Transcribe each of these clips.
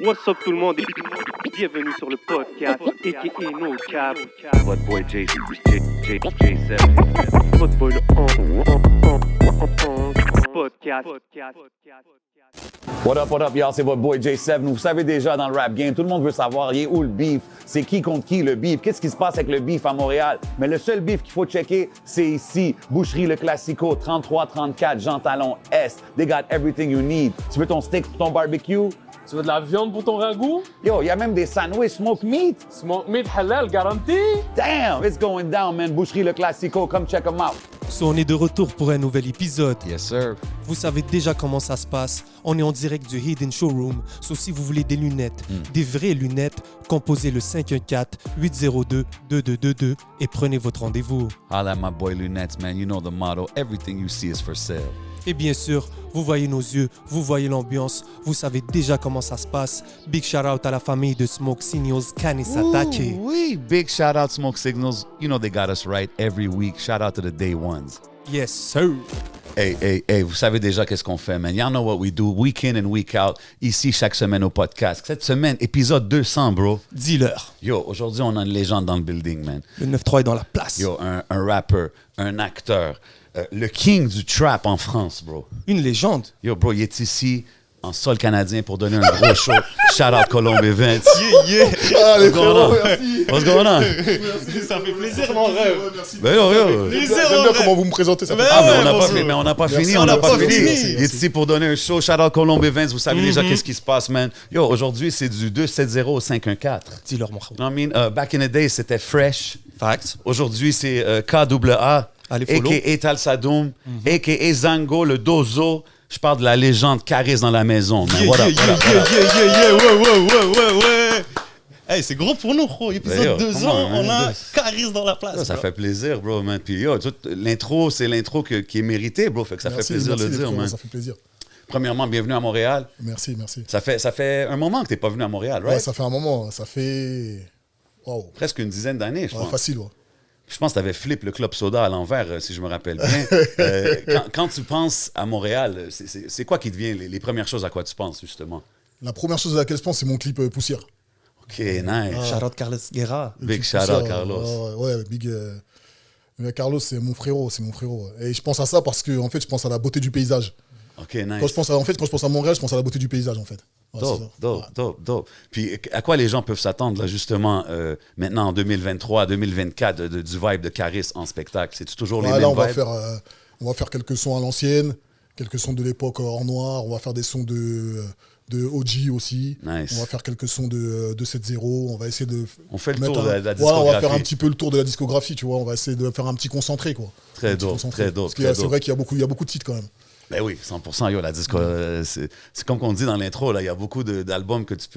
What's up tout le monde et bienvenue sur le podcast a.k.a. No Cap. What boy J7. Votre boy le podcast. What up, y'all? C'est votre boy J7. Vous savez déjà, dans le rap game, tout le monde veut savoir, il est où le beef? C'est qui contre qui, le beef? Qu'est-ce qui se passe avec le beef à Montréal? Mais le seul beef qu'il faut checker, c'est ici. Boucherie Le Classico, 33-34, Jean Talon Est. They got everything you need. Tu veux ton steak pour ton barbecue? Tu veux de la viande pour ton ragoût? Yo, il y a même des sandwichs smoked meat. Smoke meat halal garanti? Damn, it's going down, man. Boucherie Le Classico, come check them out. So, on est de retour pour un nouvel épisode. Yes, sir. Vous savez déjà comment ça se passe. On est en direct du Hidden Showroom. So, si vous voulez des lunettes, des vraies lunettes, composez le 514-802-2222 et prenez votre rendez-vous. Holla at my boy Lunettes, man. You know the motto. Everything you see is for sale. Et bien sûr, vous voyez nos yeux, vous voyez l'ambiance, vous savez déjà comment ça se passe. Big shout out à la famille de Smoke Signals, Kanisatake. Oui, big shout out Smoke Signals. You know they got us right every week. Shout out to the day ones. Yes, sir. Hey, vous savez déjà qu'est-ce qu'on fait, man. Y'all know what we do, week in and week out, ici chaque semaine au podcast. Cette semaine, épisode 200, bro. Dis-leur. Yo, aujourd'hui, on a une légende dans le building, man. Le 9-3 est dans la place. Yo, un rapper, un acteur, le king du trap en France, bro. Une légende. Yo, bro, il est ici en sol canadien pour donner un gros show. Shout out Colombe Events. Yeah. What's going on? What's going on? Ça fait plaisir, mon rêve. Ben yo. J'aime bien comment vous me présentez. Ça fait Ah, mais on n'a pas fini, on n'a pas fini. Merci. Il est ici pour donner un show. Shout out Colombe Events. Vous savez déjà qu'est-ce qui se passe, man. Yo, aujourd'hui, c'est du 270 au 514. Dis-leur, mon rêve. I mean, back in the day, c'était Fresh. Facts. Aujourd'hui, c'est KAA, Allez, follow. a.k.a. Tal Sadoum, a.k.a. Zango, le Dozo. Je parle de la légende Caris dans la maison, man. What up? Ouais. Hey, c'est gros pour nous, gros. Épisode Yo, 2 come ans, on, man. on a Caris dans la place. Ça bro. fait plaisir, bro, man. Puis yo, l'intro, c'est l'intro qui est méritée, bro. Fait que ça fait plaisir de le dire, man. Ça fait plaisir. Premièrement, bienvenue à Montréal. Merci. Ça fait un moment que t'es pas venu à Montréal, right? Ouais, ça fait un moment. Ça fait. Waouh. Presque une dizaine d'années, je Ouais, pense. facile, ouais. Je pense que tu avais flip le Club Soda à l'envers, si je me rappelle bien. Quand tu penses à Montréal, c'est quoi qui devient les premières choses à quoi tu penses, justement? La première chose à laquelle je pense, c'est mon clip Poussière. OK, nice. Shout out Carlos Guerra. Le Big clip shout out, Poussière, Carlos. Ouais, big. Mais Carlos, c'est mon frérot. Et je pense à ça parce que, en fait, je pense à la beauté du paysage. OK, nice. Quand je pense à Montréal, je pense à la beauté du paysage, en fait. Ouais, c'est ça. Dope. Puis à quoi les gens peuvent s'attendre, là, justement, maintenant en 2023, 2024, du vibe de Caris en spectacle? C'est-tu toujours les Ouais, mêmes là, vibes? on va faire quelques sons à l'ancienne, quelques sons de l'époque hors noir. On va faire des sons de OG aussi. Nice. On va faire quelques sons de 7-0. On va essayer de. On fait le mettre tour de la Voilà, discographie. on va faire un petit peu le tour de la discographie, tu vois. On va essayer de faire un petit concentré, quoi. Très Un petit dope, concentré. très dope, Parce que très c'est dope. vrai qu'il y a beaucoup de titres quand même. Ben oui, 100%. Yo, la disco, c'est comme qu'on dit dans l'intro, là, il y a beaucoup d'albums que tu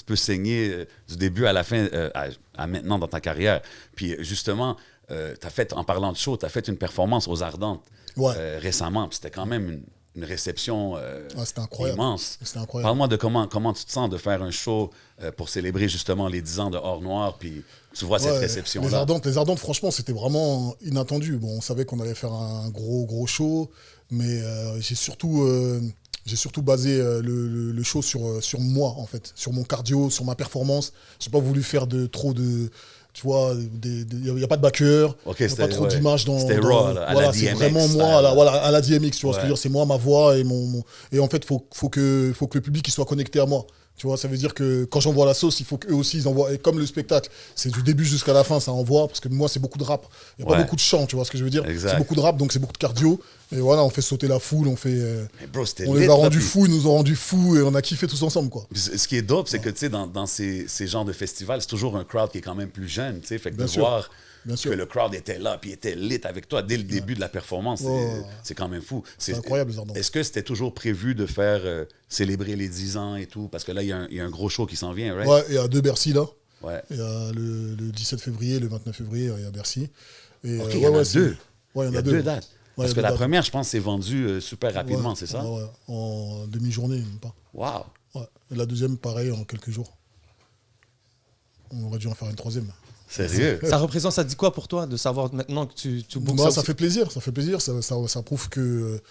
peux saigner du début à la fin, à maintenant dans ta carrière. Puis justement, en parlant de show, tu as fait une performance aux Ardentes récemment. Puis c'était quand même une réception C'était incroyable. immense. C'était incroyable. Parle-moi de comment tu te sens de faire un show pour célébrer justement les 10 ans de Hors Noir, puis tu vois cette Ouais, réception-là. Les Ardentes, franchement, c'était vraiment inattendu. Bon, on savait qu'on allait faire un gros show, mais j'ai surtout basé le show sur moi, en fait, sur mon cardio, sur ma performance. J'ai pas voulu faire trop de. Tu vois, il n'y a pas de backer, Ok, il n'y a pas trop d'images dans. C'était raw, là, à la c'est DMX, vraiment style. moi, à la DMX, tu vois ce que je veux Ouais. dire. C'est moi, ma voix, et en fait, faut que le public il soit connecté à moi. Tu vois, ça veut dire que quand j'envoie la sauce, il faut qu'eux aussi ils envoient. Et comme le spectacle, c'est du début jusqu'à la fin, ça envoie, parce que moi, c'est beaucoup de rap. Il n'y a Ouais. pas beaucoup de chant, tu vois ce que je veux dire. Exact. C'est beaucoup de rap, donc c'est beaucoup de cardio. Et voilà, on fait sauter la foule, Mais bro, c'était on lit, les a là, rendus puis- fous, ils nous ont rendus fous, et on a kiffé tous ensemble, quoi. Puis ce qui est dope, c'est que tu sais, dans ces genres de festivals, c'est toujours un crowd qui est quand même plus jeune. Tu sais, fait que Bien de sûr. voir Bien que sûr. le crowd était là, puis était lit avec toi dès le début de la performance, Ouais. c'est quand même fou. C'est incroyable, les Ardentes. Est-ce que c'était toujours prévu de faire célébrer les 10 ans et tout? Parce que là, il y a un gros show qui s'en vient, right? Ouais, il y a 2 Bercy là. Ouais. Il y a le 17 février, le 29 février, il y a Bercy. Et, OK, il y en a c'est- deux. Ouais, Il y a deux dates. Ouais, Parce il y que a la deux dates. première, je pense, s'est vendue super rapidement, Ouais, c'est ça? ouais, en demi-journée, même pas. Wow! Ouais. Et la deuxième, pareil, en quelques jours. On aurait dû en faire une troisième. Sérieux? Ça représente, ça dit quoi pour toi de savoir maintenant que tu bookes Moi, ça ça aussi? fait plaisir, ça prouve que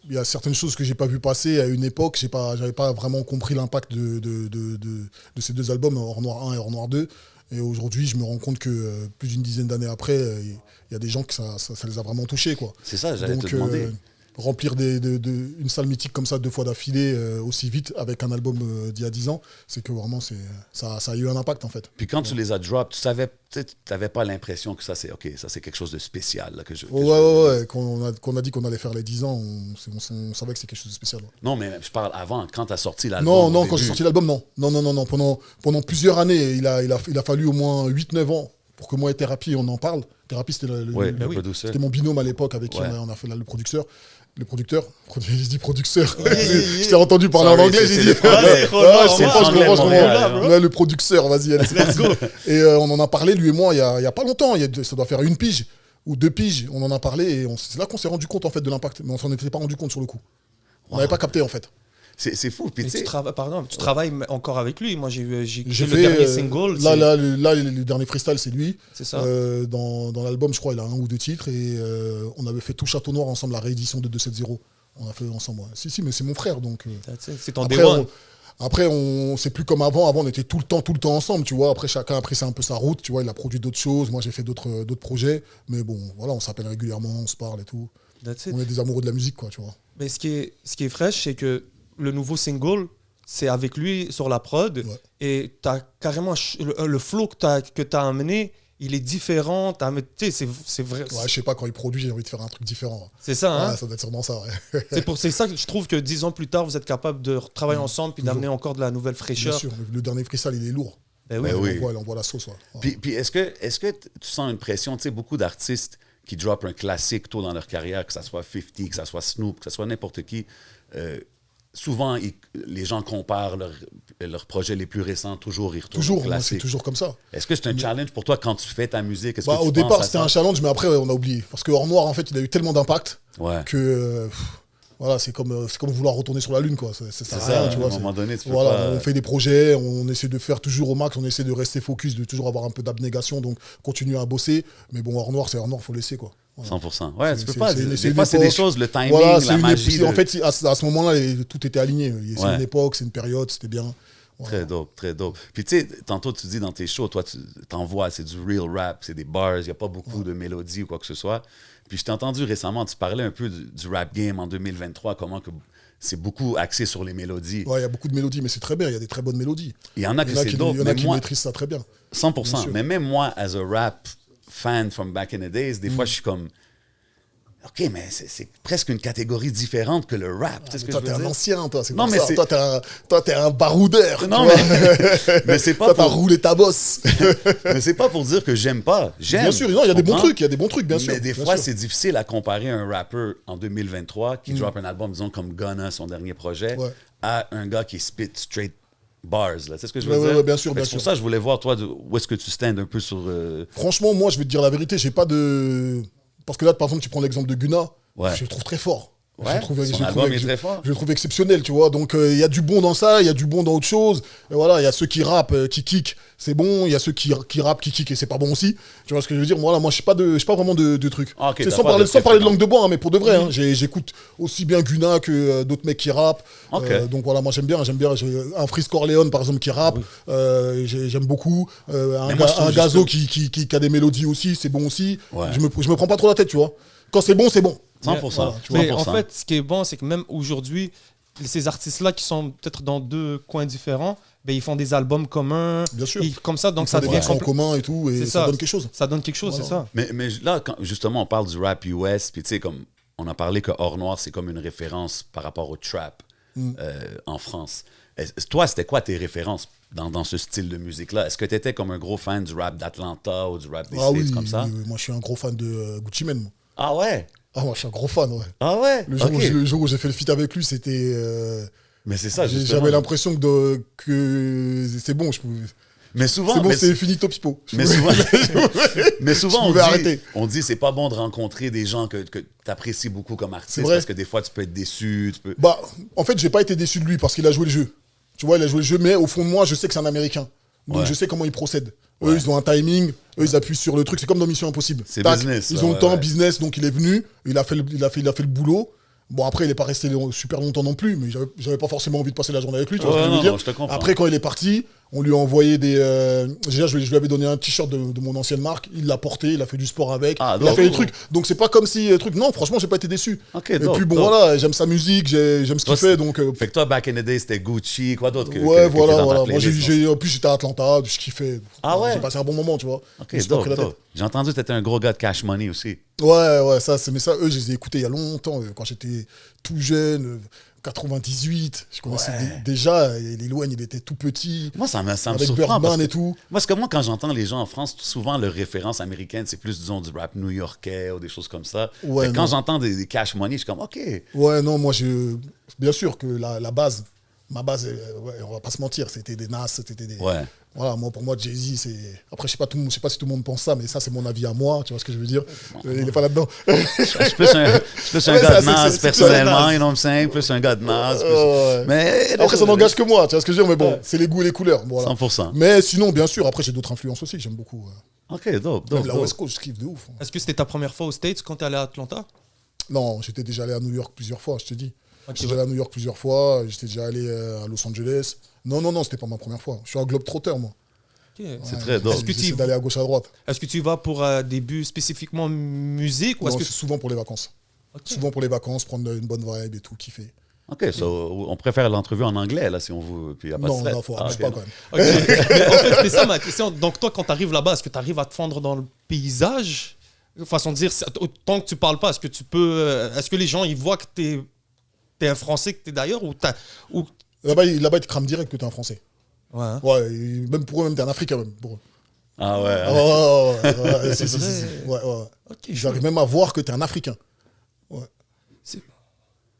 il y a certaines choses que j'ai pas vu passer à une époque. J'avais pas vraiment compris l'impact de ces deux albums, Hors Noir 1 et Hors Noir 2. Et aujourd'hui, je me rends compte que plus d'une dizaine d'années après, il y a des gens que ça les a vraiment touchés, quoi. C'est ça, j'allais te demander. Remplir une salle mythique comme ça 2 fois d'affilée aussi vite avec un album d'il y a 10 ans, c'est que vraiment ça a eu un impact en fait. Puis quand tu les as drop, tu n'avais pas l'impression que ça c'est quelque chose de spécial. Là, ouais. Qu'on a dit qu'on allait faire les 10 ans, on savait que c'est quelque chose de spécial. Ouais. Non, mais je parle avant, quand tu as sorti l'album. Non, quand j'ai sorti l'album, non. Non. Pendant plusieurs années, il a fallu au moins 8-9 ans pour que moi et Thérapie, on en parle. Thérapie, c'était c'était mon binôme à l'époque avec qui on a fait le producteur. Le producteur, j'ai dit producteur. Je t'ai entendu parler en anglais, j'ai dit. Le producteur, vas-y, allez, let's go. Et on en a parlé, lui et moi, il y a pas longtemps. Ça doit faire 1 pige ou 2 piges. On en a parlé et c'est là qu'on s'est rendu compte en fait de l'impact. Mais on s'en était pas rendu compte sur le coup. On n'avait pas capté en fait. C'est fou. Puis tu travailles encore avec lui. Moi, j'ai fait le dernier single. Là, le dernier freestyle, c'est lui. C'est ça. Dans l'album, je crois, il a 1 ou 2 titres. Et on avait fait tout Château Noir ensemble, la réédition de 270. On a fait ensemble. Ouais. Si, mais c'est mon frère. Donc, c'est ton day one. Après, c'est plus comme avant. Avant, on était tout le temps ensemble, tu vois. Après, chacun a pris un peu sa route, tu vois. Il a produit d'autres choses. Moi, j'ai fait d'autres projets. Mais bon, voilà, on s'appelle régulièrement, on se parle et tout. On est des amoureux de la musique, quoi, tu vois. Mais ce qui est fraîche, c'est que le nouveau single, c'est avec lui sur la prod. Ouais. Et tu as carrément le flow que tu as amené, il est différent. C'est vrai. Ouais, je sais pas, quand il produit, j'ai envie de faire un truc différent. C'est ça, hein? Ouais, ça doit être sûrement ça, ouais. c'est ça que je trouve que 10 ans plus tard, vous êtes capable de travailler ensemble puis d'amener encore de la nouvelle fraîcheur. Bien sûr, le dernier freestyle, il est lourd. Ben oui. Il envoie la sauce. Ouais. Puis est-ce que tu sens une pression? Tu sais, beaucoup d'artistes qui drop un classique tôt dans leur carrière, que ça soit 50, que ça soit Snoop, que ça soit n'importe qui, souvent, les gens comparent leurs projets les plus récents, toujours ils retournent toujours, moi, c'est toujours comme ça. Est-ce que c'est un challenge pour toi quand tu fais ta musique? Au départ, c'était un challenge, mais après, on a oublié. Parce que Hors Noir, en fait, il a eu tellement d'impact que... voilà, c'est comme vouloir retourner sur la Lune, quoi. Ça sert à rien, tu vois. À un moment donné, tu peux pas... On fait des projets, on essaie de faire toujours au max, on essaie de rester focus, de toujours avoir un peu d'abnégation, donc continuer à bosser. Mais bon, Hors Noir, c'est Hors Noir, il faut laisser, quoi. Voilà. 100%. Ouais, tu peux pas. Des fois, c'est des choses, le timing, la magie. En fait, à ce moment-là, tout était aligné. C'est une époque, c'est une période, c'était bien. Voilà. Très dope. Puis tu sais, tantôt tu dis dans tes shows, toi, tu t'envoies, c'est du real rap, c'est des bars, il n'y a pas beaucoup de mélodies ou quoi que ce soit. Puis je t'ai entendu récemment, tu parlais un peu du rap game en 2023, comment que c'est beaucoup axé sur les mélodies. Ouais, il y a beaucoup de mélodies, mais c'est très bien, il y a des très bonnes mélodies. Il y en a qui c'est dope. Il y en a qui maîtrisent ça très bien. 100%. Mais même moi, as a rap fan from back in the days, des fois, je suis comme... OK, mais c'est presque une catégorie différente que le rap. Toi, t'es un ancien, toi. C'est non, mais ça. Toi, t'es un baroudeur. Non, mais c'est pas toi, t'as roulé ta bosse. Mais c'est pas pour dire que j'aime pas. J'aime. Bien sûr, il y a des bons trucs, bien sûr. Mais des fois, c'est difficile à comparer un rappeur en 2023 qui drop un album, disons, comme Gunna, son dernier projet, à un gars qui spit straight bars. Là. C'est ce que je veux dire? Ouais, bien sûr. C'est pour ça que je voulais voir, toi, où est-ce que tu stands un peu sur... Franchement, moi, je vais te dire la vérité, j'ai pas de... Parce que là, par exemple, tu prends l'exemple de Gunna, je le trouve très fort. Ouais, son album est très fort. Je le trouve exceptionnel, tu vois. Donc, il y a du bon dans ça, il y a du bon dans autre chose. Et voilà, il y a ceux qui rappent, qui kick, c'est bon. Il y a ceux qui rappent, qui kick, et c'est pas bon aussi. Tu vois ce que je veux dire? Moi, je n'ai pas vraiment de trucs. Ah, okay, sans parler de langue de bois, hein, mais pour de vrai. Hein, j'écoute aussi bien Gunna que d'autres mecs qui rappent. Donc voilà, moi, j'aime bien. J'ai un Freeze Corleone, par exemple, qui rappe. J'aime beaucoup. Un Gazo qui a des mélodies aussi, c'est bon aussi. Ouais. Je me prends pas trop la tête, tu vois. Quand c'est bon, c'est bon. 100%. Voilà, mais en fait, ce qui est bon, c'est que même aujourd'hui, ces artistes-là qui sont peut-être dans 2 coins différents, ils font des albums communs. Bien sûr. Comme ça, donc ça devient en commun et tout, et ça donne quelque chose. Ça donne quelque chose, voilà. C'est ça. Mais là, quand justement, on parle du rap US, puis tu sais, comme on a parlé que Hors Noir, c'est comme une référence par rapport au trap en France. Toi, c'était quoi tes références dans ce style de musique-là? Est-ce que tu étais comme un gros fan du rap d'Atlanta ou du rap des States comme ça? Oui, moi je suis un gros fan de Gucci Mane. Ah ouais? Ah, moi je suis un gros fan, ouais. Ah ouais? Le jour où j'ai fait le feat avec lui, c'était... Mais c'est ça, justement. J'avais l'impression que c'est bon, je pouvais... Mais souvent... C'est bon, c'est finito pipo. Mais souvent on dit c'est pas bon de rencontrer des gens que tu apprécies beaucoup comme artiste parce que des fois tu peux être déçu. En fait, j'ai pas été déçu de lui parce qu'il a joué le jeu. Tu vois, il a joué le jeu, mais au fond de moi, je sais que c'est un Américain. Donc je sais comment il procède. Eux, ils ont un timing, eux, ils appuient sur le truc. C'est comme dans Mission Impossible. C'est business. Ils ont le temps, business, donc il est venu, il a fait le boulot. Bon, après, il n'est pas resté super longtemps non plus, mais j'avais pas forcément envie de passer la journée avec lui, tu vois Ouais, ce que je veux non, dire. non, je te comprends. Après, quand il est parti, on lui a envoyé des... déjà, je lui avais donné un t-shirt de mon ancienne marque, il l'a porté, il a fait du sport avec, Ah, il a donc, fait des trucs. Donc, c'est pas comme si... Non, franchement, j'ai pas été déçu. Ok, Et dope, puis, bon, dope. voilà, j'aime sa musique, j'aime ce Toi, qu'il fait, donc... Fait que toi, back in the day, c'était Gucci, quoi d'autre que ouais, que voilà, t'es dans ta voilà. Moi, playlist, en plus, j'étais à Atlanta, je kiffais. Ah ouais? J'ai passé un bon moment, tu vois. Ok, Je me suis pas dope, pris la tête. dope. J'ai entendu que t'étais un gros gars de Cash Money aussi. Ouais, mais ça, eux, je les ai écoutés il y a longtemps, quand j'étais tout jeune, 98. Je connaissais déjà, et Lil Wayne, il était tout petit. Moi, ça me avec surprend. Parce Birdman que, et tout. parce que moi, quand j'entends les gens en France, souvent, leur référence américaine, c'est plus, disons, du rap new-yorkais ou des choses comme ça. Ouais, Fait que quand non. j'entends des Cash Money, je suis comme, OK. Ouais, non, moi, bien sûr que la base, ma base, on va pas se mentir, c'était des Nas, c'était des... Ouais. Voilà, moi, pour moi, Jay-Z, c'est... Après, je sais pas si tout le monde pense ça, mais ça, c'est mon avis à moi, tu vois ce que je veux dire. Il est pas là-dedans. Je suis plus un Ouais, gars ça, de Nas, c'est personnellement, Nas. you know what I'm saying? Plus un gars de Nas. Ouais. Mais Après, ça n'engage que moi, tu vois ce que je veux dire, mais bon, c'est les goûts et les couleurs. Voilà. 100%. Mais sinon, bien sûr, après, j'ai d'autres influences aussi que j'aime beaucoup. OK, dope, Même dope, la dope. West Coast, je kiffe de ouf. Est-ce que c'était ta première fois aux States quand t'es allé à Atlanta? Non, j'étais déjà allé à New York plusieurs fois, je te dis. Ok, J'étais déjà allé à New York plusieurs fois, j'étais déjà allé à Los Angeles. Non, c'était pas ma première fois. Je suis un globe-trotteur, moi. Ok. C'est très dope. Est-ce que J'essaie tu- d'aller à gauche, à droite. Est-ce que tu y vas pour des buts spécifiquement musique ou est-ce Non, que c'est souvent pour les vacances. Ok. Souvent pour les vacances, prendre une bonne vibe et tout, kiffer. OK, so, on préfère l'entrevue en anglais, là, si on veut. Puis y a pas de Non, stress. non, faut Ah, abuse ok. pas quand même. Ok. Mais en fait, c'est ça ma question. Donc toi, quand tu arrives là-bas, est-ce que tu arrives à te fondre dans le paysage? Façon de dire, tant que tu parles pas, est-ce que tu peux, est-ce que les gens ils voient que t'es un Français, que t'es d'ailleurs ou Là-bas, ils te crament direct que t'es un Français. ouais. Hein. Ouais, et même pour eux, même t'es un Africain, même. Pour eux. Ah ouais. Ah, hein. ouais, C'est vrai. ouais. Ok. J'arrive même à voir que t'es un Africain.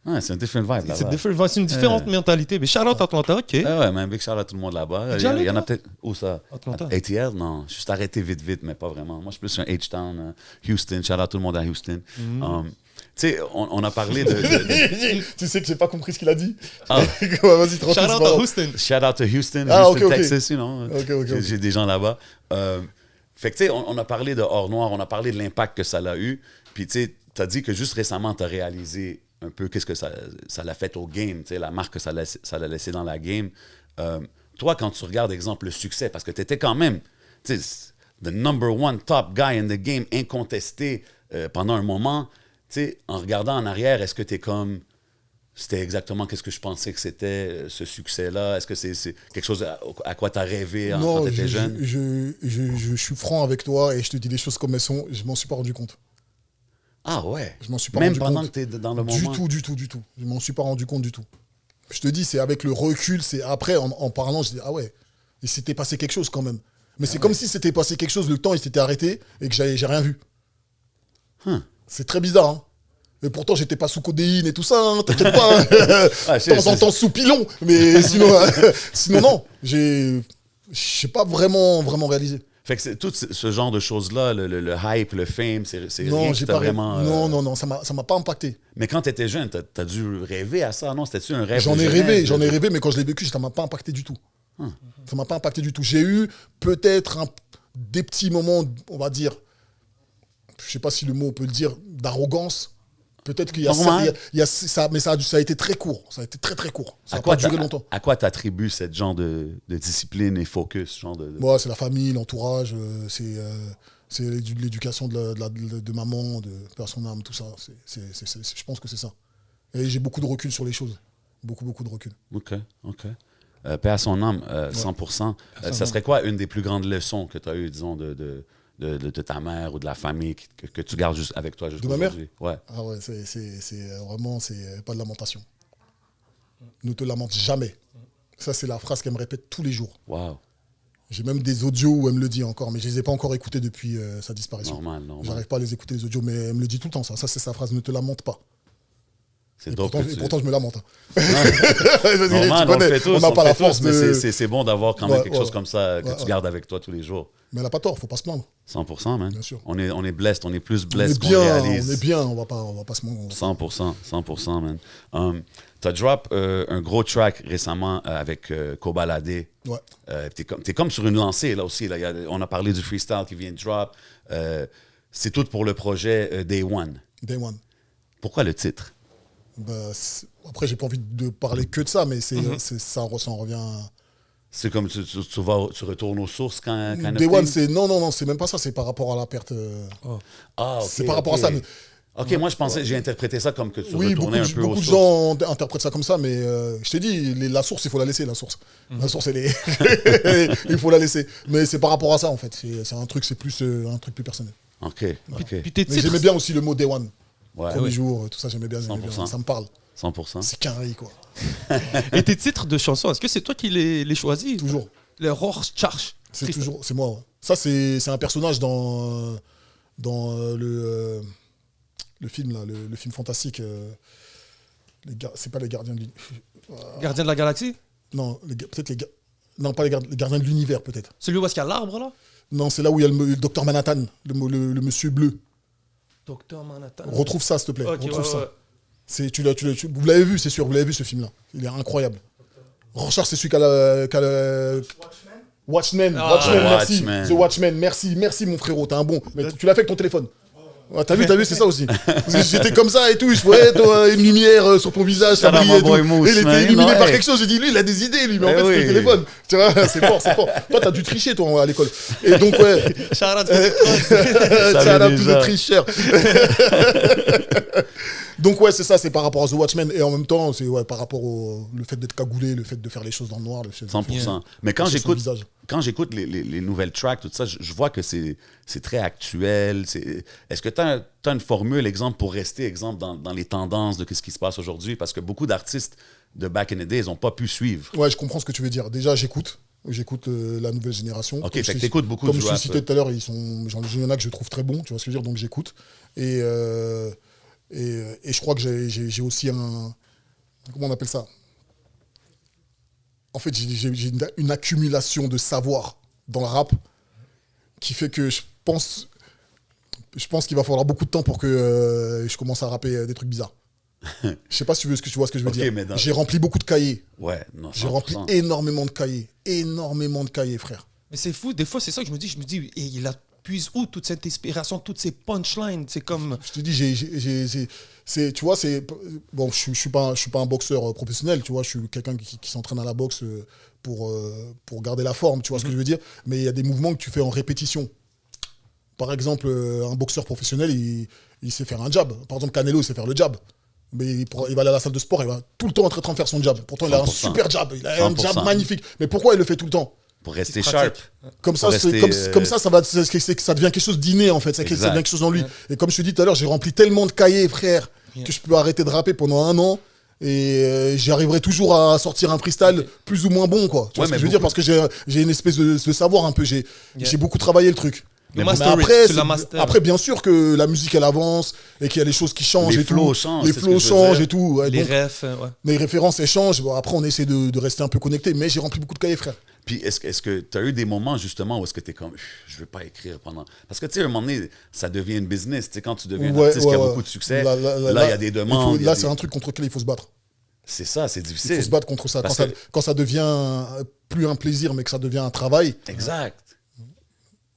Ouais, c'est un different vibe, là-bas. C'est une différente mentalité. Mais Charlotte Atlanta, ok. Ouais, mais un big shout à tout le monde là-bas. Déjà Il y en a là-bas? peut-être. Où ça? Atlanta. ATL? Non. Juste arrêté vite, mais pas vraiment. Moi, je suis plus un H-Town, Houston. Shout out tout le monde à Houston. Tu sais, on a parlé de Tu sais que j'ai pas compris ce qu'il a dit. Ah. Ouais, vas-y, tranquille. Shout c'est out pas à grave. Houston. shout out to Houston, Ah, Houston, ok, ok. Texas, you know. Ok, J'ai des gens là-bas. Fait que, tu sais, on a parlé de Hors Noir, on a parlé de l'impact que ça l'a eu. Puis, tu sais, tu as dit que juste récemment, tu as réalisé un peu qu'est-ce que ça l'a fait au game, tu sais, la marque que ça l'a laissé dans la game. Toi, quand tu regardes, exemple, le succès, parce que tu étais quand même, tu sais, the number one top guy in the game, incontesté pendant un moment, tu sais, en regardant en arrière, est-ce que tu es comme... C'était exactement qu'est-ce que je pensais que c'était, ce succès-là? Est-ce que c'est quelque chose à quoi tu as rêvé quand Non, tu étais jeune? je suis franc avec toi et je te dis les choses comme elles sont. Je m'en suis pas rendu compte. Ah ouais? Je m'en suis pas Même rendu pendant compte. que tu es dans le Du moment? tout. Je m'en suis pas rendu compte du tout. Je te dis, c'est avec le recul, c'est après, en parlant, je dis, ah ouais, il s'était passé quelque chose quand même. Mais c'est comme si c'était passé quelque chose, le temps, il s'était arrêté et que j'ai rien vu. C'est très bizarre, hein. Et pourtant, j'étais pas sous codéine et tout ça, hein, t'inquiète pas. Hein. Ah, De temps en temps sous pilon. Mais sinon, sinon non. J'ai pas vraiment réalisé. Fait que c'est tout ce genre de choses-là, le hype, le fame, c'est Non, rien j'ai qui t'a pas vraiment... Non, ça m'a pas impacté. Mais quand tu étais jeune, t'as dû rêver à ça, non? C'était-tu un rêve J'en de ai jeunesse, rêvé, mais quand je l'ai vécu, ça m'a pas impacté du tout. Ça m'a pas impacté du tout. J'ai eu peut-être des petits moments, on va dire, je sais pas si le mot on peut le dire, d'arrogance. Peut-être qu'il y a ça, Normal. il y a ça, mais ça a été très court. Ça a été très court. Ça À n'a quoi pas duré longtemps. À quoi t'attribues cette genre de discipline et focus? Genre de... Moi, c'est la famille, l'entourage, c'est l'éducation de maman, de père son âme, tout ça. Je pense que c'est ça. Et j'ai beaucoup de recul sur les choses. Beaucoup de recul. OK. Paix à son âme, 100%. Ça serait quoi une des plus grandes leçons que tu as eues, disons, de ta mère ou de la famille que tu gardes juste avec toi jusqu'à De ma mère? aujourd'hui? Ouais. Ah ouais, c'est vraiment, c'est pas de lamentation. Ne te lamente jamais. Ça, c'est la phrase qu'elle me répète tous les jours. Wow. J'ai même des audios où elle me le dit encore, mais je les ai pas encore écoutés depuis sa disparition. Normal. J'arrive pas à les écouter, les audios, mais elle me le dit tout le temps, ça. Ça, c'est sa phrase, ne te lamente pas. C'est Et dope pourtant, que tu... pourtant, je me lamente. hein. Normal, Tu on le connais, fait tous. on n'a pas le la fait tous, force mais de... c'est bon d'avoir quand même Ouais, quelque chose ouais. comme ça que Ouais, tu ouais. gardes avec toi tous les jours. Mais elle n'a pas tort, faut pas se plaindre. 100%, man. Bien sûr. On est blessed, on est plus On blessed est qu'on bien, réalise. on est bien, on va pas se mentir. 100%, man. T'as drop un gros track récemment avec Kobalade. Ouais. T'es comme sur une lancée, là aussi. Là. On a parlé du freestyle qui vient de drop. C'est tout pour le projet Day One. Day One. Pourquoi le titre? Après, j'ai pas envie de parler que de ça, mais ça en revient. C'est comme tu retournes aux sources quand Day One, non, c'est même pas ça, c'est par rapport à la perte. Ah, ok. C'est par rapport à ça. Mais, Ok, moi je pensais, j'ai interprété ça comme que tu oui, retournais un peu aux beaucoup de sources. gens interprètent ça comme ça, mais je t'ai dit, la source, il faut la laisser, la source. La source, elle est. Il faut la laisser. Mais c'est par rapport à ça, en fait. C'est un truc, c'est plus un truc plus personnel. Ok. Puis tes Mais titres, j'aimais bien aussi le mot Day One. Ouais, Premier jour, tout ça, j'aimais bien. 100%. Ça me parle. 100%. C'est carré, quoi. et tes titres de chansons, est-ce que c'est toi qui les choisis? Toujours. Le Rorschach. C'est moi, ouais. Ça, c'est un personnage dans le film, là, le film fantastique. C'est pas les gardiens de l'univers. Gardien de la galaxie? Non, peut-être non, pas les gardiens de l'univers, peut-être. Celui où est-ce qu'il y a l'arbre, là? Non, c'est là où il y a le docteur Manhattan, le monsieur bleu. Docteur Manhattan. Retrouve ça, s'il te plaît. Ok, Retrouve ouais, ça. ouais. Vous l'avez vu, c'est sûr, vous l'avez vu ce film-là. Il est incroyable. Rorschach, c'est celui qui a le. Watchmen, merci. Watchmen. The Watchmen, merci mon frérot, t'es un bon. Mais tu l'as fait avec ton téléphone. Ouais, t'as vu, c'est ça aussi. Parce que j'étais comme ça et tout, je voyais une lumière sur ton visage, ça Shout out brillait et my boy tout. Moose, Et il était man. illuminé Ouais. par quelque chose. J'ai dit, lui, il a des idées, lui, mais en Eh fait, c'est oui. le téléphone. Tu vois, c'est fort. Toi, t'as dû tricher, toi, à l'école. Et donc, ouais. Shout-out. Shout out to déjà. the tricheur. Donc ouais, c'est ça, c'est par rapport à The Watchmen et en même temps, c'est par rapport au le fait d'être cagoulé, le fait de faire les choses dans le noir, le fait de 100%. Mais quand cacher son j'écoute, visage. quand j'écoute les nouvelles tracks, tout ça, je vois que c'est très actuel. Est-ce que tu as une formule, exemple, pour rester, exemple, dans les tendances de ce qui se passe aujourd'hui? Parce que beaucoup d'artistes de back in the days n'ont pas pu suivre. Ouais, je comprends ce que tu veux dire. Déjà, j'écoute la nouvelle génération. Ok, Comme fait je que t'ai- t'écoutes beaucoup Comme du je te rap. citais tout à l'heure, il y en a que je trouve très bons, tu vois ce que je veux dire, donc j'écoute. Et je crois que j'ai aussi un... Comment on appelle ça? En fait, j'ai une accumulation de savoir dans le rap qui fait que je pense qu'il va falloir beaucoup de temps pour que je commence à rapper des trucs bizarres. Je sais pas si tu vois ce que je veux Ok, dire. mais dans- J'ai rempli beaucoup de cahiers. Ouais, non, 100%. J'ai rempli énormément de cahiers, frère. Mais c'est fou, des fois, c'est ça que je me dis, et il a puise où toute cette inspiration, toutes ces punchlines? C'est comme. Je te dis, tu vois, bon, je suis pas un boxeur professionnel, tu vois, je suis quelqu'un qui s'entraîne à la boxe pour garder la forme, tu vois ce que je veux dire. Mais il y a des mouvements que tu fais en répétition. Par exemple, un boxeur professionnel, il sait faire un jab. Par exemple, Canelo, il sait faire le jab. Mais il va aller à la salle de sport, il va tout le temps être en train de faire son jab. Pourtant, il a un 100%. super jab, il a un 100%. jab magnifique. Mais pourquoi il le fait tout le temps? Pour rester C'est sharp. pratique. Comme ça, Pour c'est rester, comme ça, ça devient quelque chose d'inné en fait. Ça devient Exact. quelque chose en lui. Et comme je te dis tout à l'heure, j'ai rempli tellement de cahiers, frère, que je peux arrêter de rapper pendant 1 an et j'y arriverai toujours à sortir un freestyle plus ou moins bon, quoi. Tu vois Ouais, ce mais que je veux dire? beaucoup- Parce que j'ai une espèce de savoir un peu. J'ai beaucoup travaillé le truc. Le Mais mastering, après, tu l'as master. après, bien sûr que la musique elle avance et qu'il y a des choses qui changent Les et tout. flows changent, Les c'est ce flows que je veux changent dire. et tout. Ouais, Les donc, refs, ouais. les références elles changent. Bon, après, on essaie de rester un peu connecté. Mais j'ai rempli beaucoup de cahiers, frère. Puis est-ce que tu as eu des moments justement où est-ce que tu es comme je veux pas écrire pendant. Parce que tu sais, à un moment donné, ça devient une business. Tu sais, quand tu deviens un Ouais, artiste qui a ouais, beaucoup ouais. de succès, Là, là, il y a des demandes. il y a Là, des- c'est un truc contre lequel il faut se battre. C'est ça, c'est Il faut difficile. se battre contre ça. Parce Quand ça devient plus un plaisir, mais que ça devient un travail, Exact.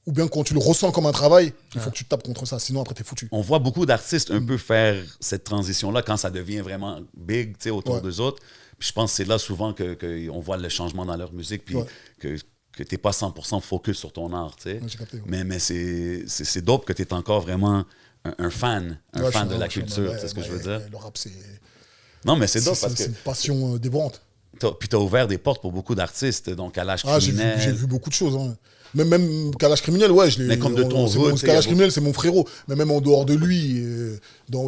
ou bien quand tu le ressens comme un travail, il faut que tu te tapes contre ça. Sinon, après, t'es foutu. On voit beaucoup d'artistes un peu faire cette transition-là quand ça devient vraiment big, tu sais, autour Ouais. d'eux autres. Puis je pense que c'est là souvent qu'on voit le changement dans leur musique, puis Ouais. que tu n'es pas 100% focus sur ton art, tu sais. Ouais, j'ai capté, ouais. Mais c'est dope que tu es encore vraiment un fan, Ouais, je fan suis de la je suis culture, ouais, c'est ce que je veux ouais, dire. ouais, le rap, c'est Non, mais c'est dope parce que une passion dévorante. puis tu as ouvert des portes pour beaucoup d'artistes, donc à l'âge Ah, j'ai criminel. vu beaucoup de choses. Hein. Même Kalash Criminel, ouais, je l'ai. Mais comme de ton c'est hood, mon- tu sais, y a Kalash beaucoup- Criminel, c'est mon frérot. Mais même en dehors de lui,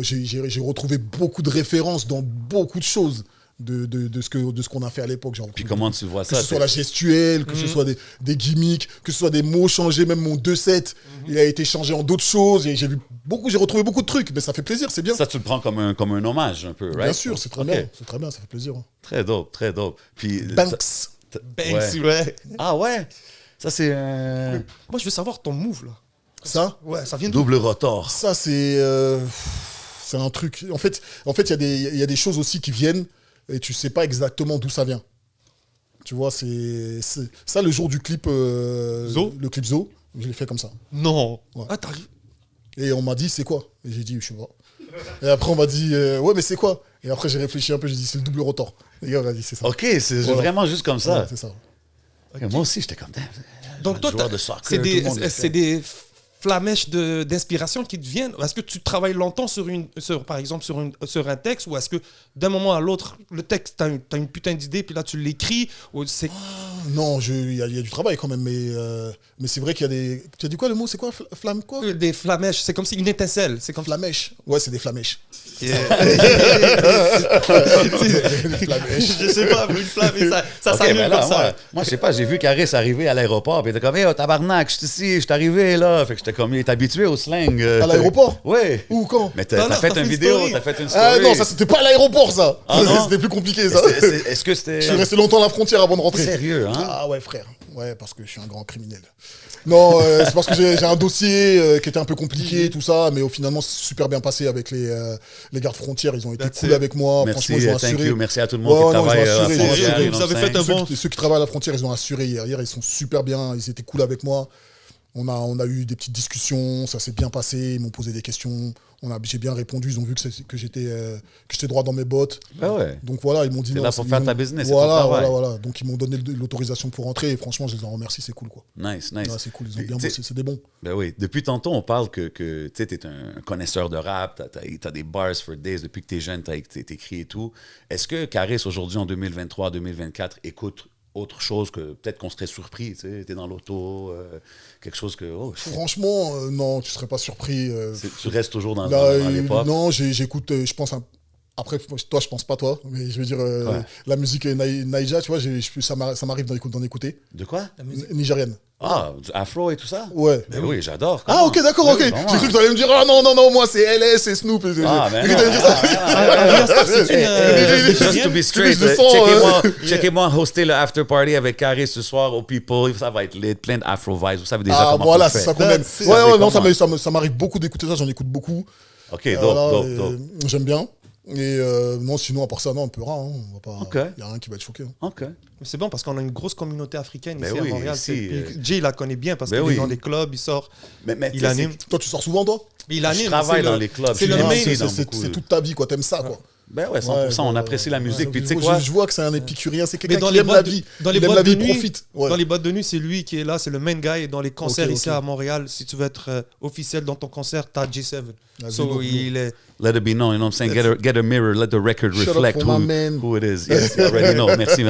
j'ai retrouvé beaucoup de références dans beaucoup de choses de ce qu'on a fait à l'époque. Puis comment tu vois Que ça? ce soit la gestuelle, que ce soit des gimmicks, que ce soit des mots changés, même mon 2-7, il a été changé en d'autres choses. Et j'ai retrouvé beaucoup de trucs, mais ça fait plaisir, c'est bien. Ça, tu le prends comme un hommage un peu, right? Bien sûr, c'est très Ok. bien, c'est très bien, ça fait plaisir. Hein. Très dope, très dope. Puis, Banks. Banks, ouais. Ah ouais? Ça, c'est un Moi, je veux savoir ton move, là. Ça, Ouais, ça vient d'où? double rotor. ça c'est un truc. En fait, il y a des choses aussi qui viennent et tu sais pas exactement d'où ça vient. Tu vois, c'est ça le jour du clip Zo le clip Zo, je l'ai fait comme ça. Non. Ouais. Ah, t'arrives. Et on m'a dit c'est quoi? Et j'ai dit je sais pas. Et après, on m'a dit, ouais, mais c'est quoi? Et après, j'ai réfléchi un peu, j'ai dit, c'est le double rotor. Les gars, on m'a dit, c'est ça. OK, c'est Voilà. vraiment juste comme ça. Ouais, c'est ça. Ok, moi aussi, j'étais comme... Donc toi, joueur de soccer, c'est tout le monde le fait. des flamèches d'inspiration qui te viennent. Est-ce que tu travailles longtemps par exemple sur un texte, ou est-ce que d'un moment à l'autre, le texte, t'as une putain d'idée, puis là tu l'écris, ou c'est Non, il y a du travail quand même, mais c'est vrai qu'il y a des... Tu as dit quoi le mot? C'est quoi? Flamme quoi? des flamèches? C'est comme si une étincelle. C'est comme Flamèche. Ouais, c'est des flamèches. Je sais pas, une flamme, ça OK, s'allume mais là, comme ça. moi, je sais pas, j'ai vu Caris arriver à l'aéroport, puis il était comme, hey, oh, tabarnak, je suis ici, je suis arrivé là. Fait que j'étais comme, il est habitué au slang. À l'aéroport? Oui. Ou quand? Mais Non, t'as non, fait t'as une fait une vidéo, story. t'as fait une story. Ah non, ça c'était pas à l'aéroport, ça. Ah, non? C'était plus compliqué, ça. Est-ce que c'était... Je suis resté longtemps à la frontière avant de rentrer. Sérieux, hein? Ah ouais, frère. Ouais, parce que je suis un grand criminel. Non, c'est parce que j'ai un dossier qui était un peu compliqué, tout ça, mais au finalement, c'est super bien passé avec les gardes frontières. Ils ont été That's cool it. avec moi. Merci, Franchement, ils ont thank assuré. you, merci à tout le monde Ouais, qui non, ils ont travaille à la assuré, ils ont frontière. assuré. you know Vous what avez I'm fait un saying? bon- Ceux qui travaillent à la frontière, ils ont assuré hier. Hier, ils sont super bien. Ils étaient cool avec moi. On a eu des petites discussions. Ça s'est bien passé. Ils m'ont posé des questions. J'ai bien répondu. Ils ont vu que j'étais droit dans mes bottes. Ben ouais. Donc voilà, ils m'ont dit T'es non. là pour ils faire ont- ta business, c'est Voilà, ton travail. voilà. Donc ils m'ont donné l'autorisation pour rentrer. Et franchement, je les en remercie. C'est cool, quoi. Nice. Ouais, c'est cool. Ils ont Puis, bien tu sais, bossé. C'est des bons. Ben oui. Depuis tantôt, on parle que tu sais, t'es un connaisseur de rap, t'as des bars for days, depuis que t'es jeune, t'as écrit et tout. Est-ce que Caris, aujourd'hui, en 2023, 2024, écoute autre chose que peut-être qu'on serait surpris, tu sais, t'es dans l'auto, quelque chose que, oh, shit. Franchement, non, tu serais pas surpris. Tu restes toujours dans Là, l'époque. non, j'écoute, je pense, après, toi, je pense pas toi, mais je veux dire, Ouais. la musique Naija, tu vois, ça m'arrive d'en écouter. De quoi? Nigérienne. Ah, du afro et tout ça? Ouais. Ben oui, j'adore. Ah, ok, d'accord, Ben ok. oui, J'ai vraiment. cru que tu allais me dire, ah non, moi, c'est LS, c'est Snoop. Ah, J'ai mais cru que t'allais me dire ça. Just to be straight, Je le sens, checkez-moi hoster le after party avec Caris ce soir au People. Ça va être lit, plein d'afro vibes. Vous savez déjà Ah, comment voilà, tout c'est fait. ça qu'on aime. Vous Ouais, savez non, comment. ça m'arrive beaucoup d'écouter ça, j'en écoute beaucoup. OK, Voilà, dope. J'aime bien. Et non, sinon, à part ça, non, on peut rien. Hein. On va pas. Ok. Il y a rien qui va être choqué. Hein. OK. C'est bon parce qu'on a une grosse communauté africaine Ben ici oui, à Montréal. ici, Puis Jay la connaît bien parce ben qu'il oui. est dans les clubs, il sort, Mais tu il sais, anime. Toi, tu sors souvent, toi? Il Je anime. travaille c'est dans le- les clubs. C'est Je le suis main. lancé dans C'est beaucoup de- toute ta vie, quoi. T'aimes ça, quoi. Ben ouais, 100%, on apprécie la musique. Puis tu sais quoi? Je vois que c'est un épicurien, c'est Mais quelqu'un dans qui les aime la boîtes vie. dans les Il aime boîtes la de vie, nuit, profite. Ouais. dans les boîtes de nuit, c'est lui qui est là, c'est le main guy. Et dans les concerts Ok, ici ok. à Montréal, si tu veux être officiel dans ton concert, t'as J7. Vas-y, So go. il est. Let it be known, you know what I'm saying? Get a mirror, let the record Shut up reflect for my man. who it is. Yes, you already know. Merci.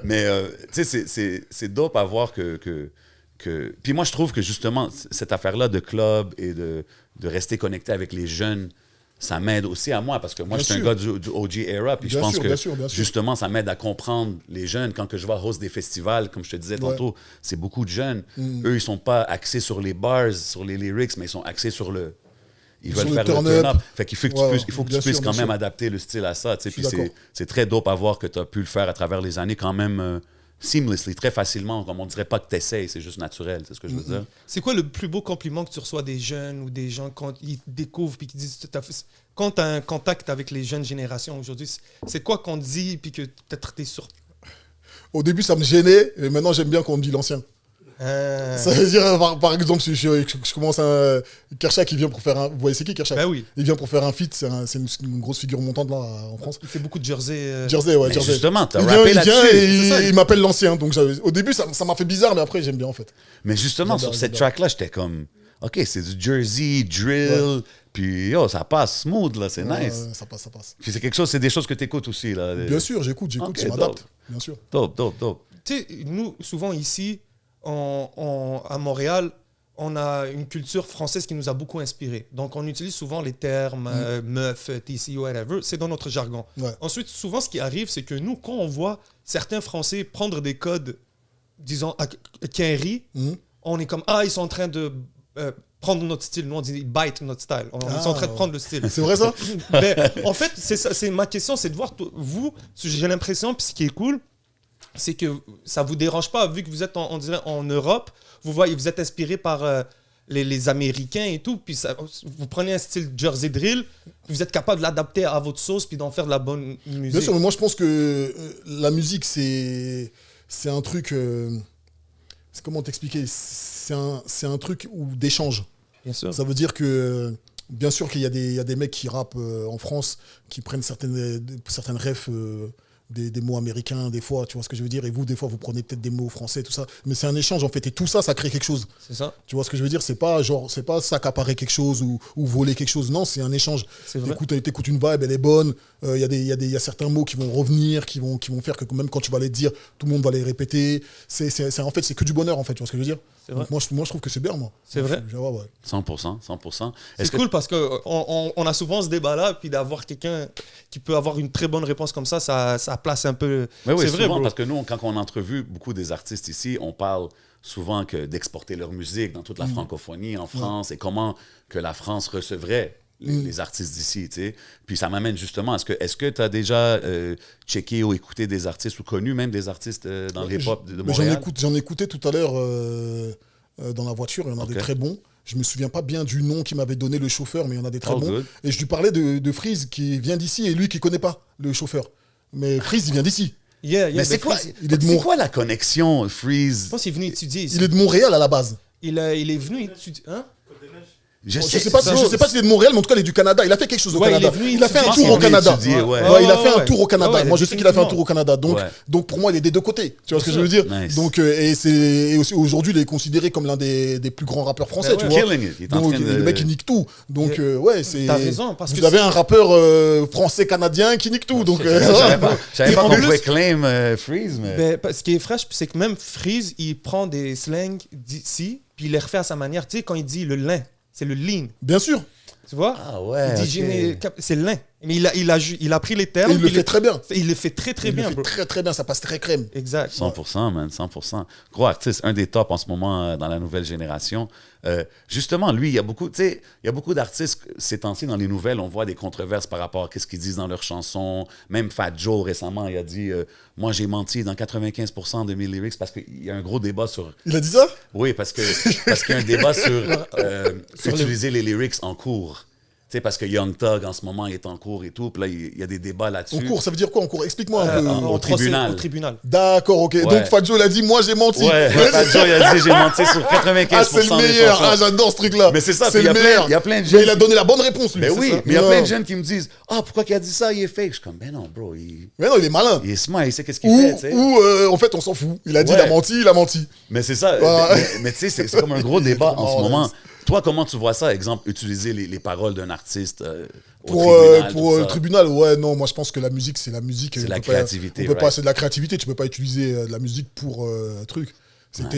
Mais tu sais, c'est dope à voir que... Puis moi, je trouve que justement, cette affaire-là de club et de rester connecté avec les jeunes, ça m'aide aussi à moi, parce que moi, Bien je suis un sûr. gars du OG era, puis je Bien pense sûr, que bien sûr, bien sûr. justement, ça m'aide à comprendre les jeunes. Quand que je vais host des festivals, comme je te disais tantôt, c'est beaucoup de jeunes. Eux, ils sont pas axés sur les bars, sur les lyrics, mais ils sont axés sur le... Ils veulent Sur le faire le turn-up. turn-up. Fait qu'il faut que Ouais, il faut que bien tu puisses sûr, quand bien même sûr. adapter le style à ça. Tu sais. Je suis Puis d'accord. c'est très dope à voir que tu as pu le faire à travers les années quand même seamlessly, très facilement. Comme on dirait pas que tu essayes, c'est juste naturel. C'est ce que je veux dire. C'est quoi le plus beau compliment que tu reçois des jeunes ou des gens quand ils te découvrent puis qu'ils disent quand tu as un contact avec les jeunes générations aujourd'hui, c'est quoi qu'on te dit puis que peut-être t'es sur. Au début, ça me gênait, et maintenant, j'aime bien qu'on me dit l'ancien. Ça veut dire, par exemple, si je commence un. Kershak, qui vient pour faire un. Vous voyez, c'est qui Kershak? Ben oui, Il vient pour faire un feat, c'est une grosse figure montante là en France. il fait beaucoup de jersey. Jersey, ouais, Mais Jersey. justement, tu as Il vient, rappé il vient là-dessus. et C'est ça. il m'appelle l'ancien. Donc au début, ça m'a fait bizarre, mais après, j'aime bien en fait. Mais justement, J'adore, sur cette j'adore. track-là, j'étais comme, OK, c'est du Jersey, drill, puis yo, ça passe smooth, là, c'est Ouais, nice. ouais, ça passe, ça passe. Puis c'est des choses que tu écoutes aussi, là. Bien sûr, j'écoute, Ok, je m'adapte, bien sûr. Dope. Tu sais, nous, souvent ici, à Montréal, on a une culture française qui nous a beaucoup inspiré. Donc, on utilise souvent les termes meuf, TC, whatever. C'est dans notre jargon. Ouais. Ensuite, souvent, ce qui arrive, c'est que nous, quand on voit certains Français prendre des codes, disons, Quinry, on est comme, ils sont en train de prendre notre style. Nous, on dit, ils bite notre style. Ils sont en train de prendre le style. C'est vrai ça? Ben, en fait, c'est ma question, c'est de voir, vous, j'ai l'impression, puis ce qui est cool, c'est que ça vous dérange pas, vu que vous êtes, on dirait, en Europe, vous êtes inspiré par les Américains et tout, puis vous prenez un style Jersey Drill, vous êtes capable de l'adapter à votre sauce, puis d'en faire de la bonne musique. Bien sûr, mais moi je pense que la musique, c'est un truc... comment t'expliquer? C'est un truc d'échange. Bien sûr. Ça veut dire que Bien sûr qu'il y a des mecs qui rappent en France, qui prennent certaines refs des mots américains, des fois, tu vois ce que je veux dire. Et vous, des fois, vous prenez peut-être des mots français, tout ça. Mais c'est un échange, en fait. Et tout ça, ça crée quelque chose. C'est ça. Tu vois ce que je veux dire? C'est pas s'accaparer quelque chose ou voler quelque chose. Non, c'est un échange. C'est vrai. T'écoutes une vibe, elle est bonne. Il y a certains mots qui vont revenir, qui vont faire que même quand tu vas les dire, tout le monde va les répéter. En fait, c'est que du bonheur, en fait. Tu vois ce que je veux dire? C'est vrai. Donc moi, je trouve que c'est bien, moi. C'est vrai. Ouais. 100%. C'est cool parce qu'on a souvent ce débat-là, puis d'avoir quelqu'un qui peut avoir une très bonne réponse comme ça place un peu. Oui, c'est souvent, vrai, bro. parce que nous, quand on entrevue beaucoup des artistes ici, on parle souvent d'exporter leur musique dans toute la francophonie, en France, et comment que la France recevrait les artistes d'ici, tu sais. Puis ça m'amène justement, est-ce que tu as déjà checké ou écouté des artistes ou connu même des artistes dans le hip-hop de Montréal? J'en écoutais tout à l'heure dans la voiture, il y en a des très bons. Je me souviens pas bien du nom qu'il m'avait donné le chauffeur, mais il y en a des très bons. Good. Et je lui parlais de Freeze qui vient d'ici et lui qui connaît pas le chauffeur. Mais Freeze, il vient d'ici. Mais c'est quoi, Freeze, quoi la connexion, Freeze? Je pense qu'il est venu étudier ici. il est de Montréal à la base. Il est venu étudier. Hein? Je sais pas s'il est de Montréal, mais en tout cas, il est du Canada. Il a fait quelque chose au Canada. Il a fait un tour au Canada. Il a fait un tour au Canada. Ouais, Moi, je sais qu'il a fait un tour au Canada. Ouais. Donc pour moi, il est des deux côtés. Tu vois ce que je veux dire? Nice. Donc, et aussi, aujourd'hui, il est considéré comme l'un des plus grands rappeurs français. Tu vois? Killing it. Il est en Donc, train de... le mec, il nique tout. Donc, ouais, c'est. T'as raison, parce que vous avez un rappeur français-canadien qui nique tout. Donc, Je savais pas En qu'on plus- pouvait claim Freeze, mais... Ce qui est fraîche, c'est que même Freeze, il prend des slangs d'ici, puis il les refait à sa manière. Tu sais, quand il dit le lin, c'est le lean. bien sûr. Tu vois? Ah ouais, Il dit ok. c'est lin. Mais il a pris les termes. Et il le puis fait très bien. Il le fait très Il le bien, fait bro. très très bien. Ça passe très crème. Exact. 100%, man, 100%. Gros artiste, un des tops en ce moment dans la nouvelle génération. Justement, lui, il y a beaucoup d'artistes ces temps-ci dans les nouvelles, on voit des controverses par rapport à ce qu'ils disent dans leurs chansons. Même Fat Joe, récemment, il a dit moi, j'ai menti dans 95% de mes lyrics parce qu'il y a un gros débat sur... Il a dit ça? Oui, parce qu'il y a un débat sur utiliser les lyrics en cours. Tu sais, parce que Young Thug, en ce moment, il est en cours et tout. Puis là, il y a des débats là-dessus. En cours, ça veut dire quoi en cours? Explique-moi un peu. au tribunal. Au tribunal. D'accord, ok. Ouais. Donc Fadjo, il a dit moi j'ai menti. Ouais, Fat Joe, il a dit j'ai menti sur 95% Ah, c'est le des meilleur. chansons. Ah, j'adore ce truc-là. Mais c'est ça, c'est puis le meilleur. il y a plein de Mais jeunes il a qui- donné la bonne réponse, lui. Ben c'est oui, ça. mais il y a Non. plein de jeunes qui me disent pourquoi il a dit ça, il est fake. Je suis comme ben non, bro, Mais non, il est malin. il est smart, il sait qu'est-ce qu'il fait, tu sais. Ou en fait, on s'en fout. Il a dit, Ouais. il a menti. Mais c'est ça, Ouais. mais tu sais, c'est comme un gros débat en ce Oh, moment. nice. Toi, comment tu vois ça, exemple, utiliser les paroles d'un artiste au Pour tribunal, tout le ça? tribunal, ouais, non, moi je pense que la musique, c'est la musique. C'est On la peut pas- créativité, on peut pas, right. c'est de la créativité, tu peux pas utiliser de la musique pour un truc.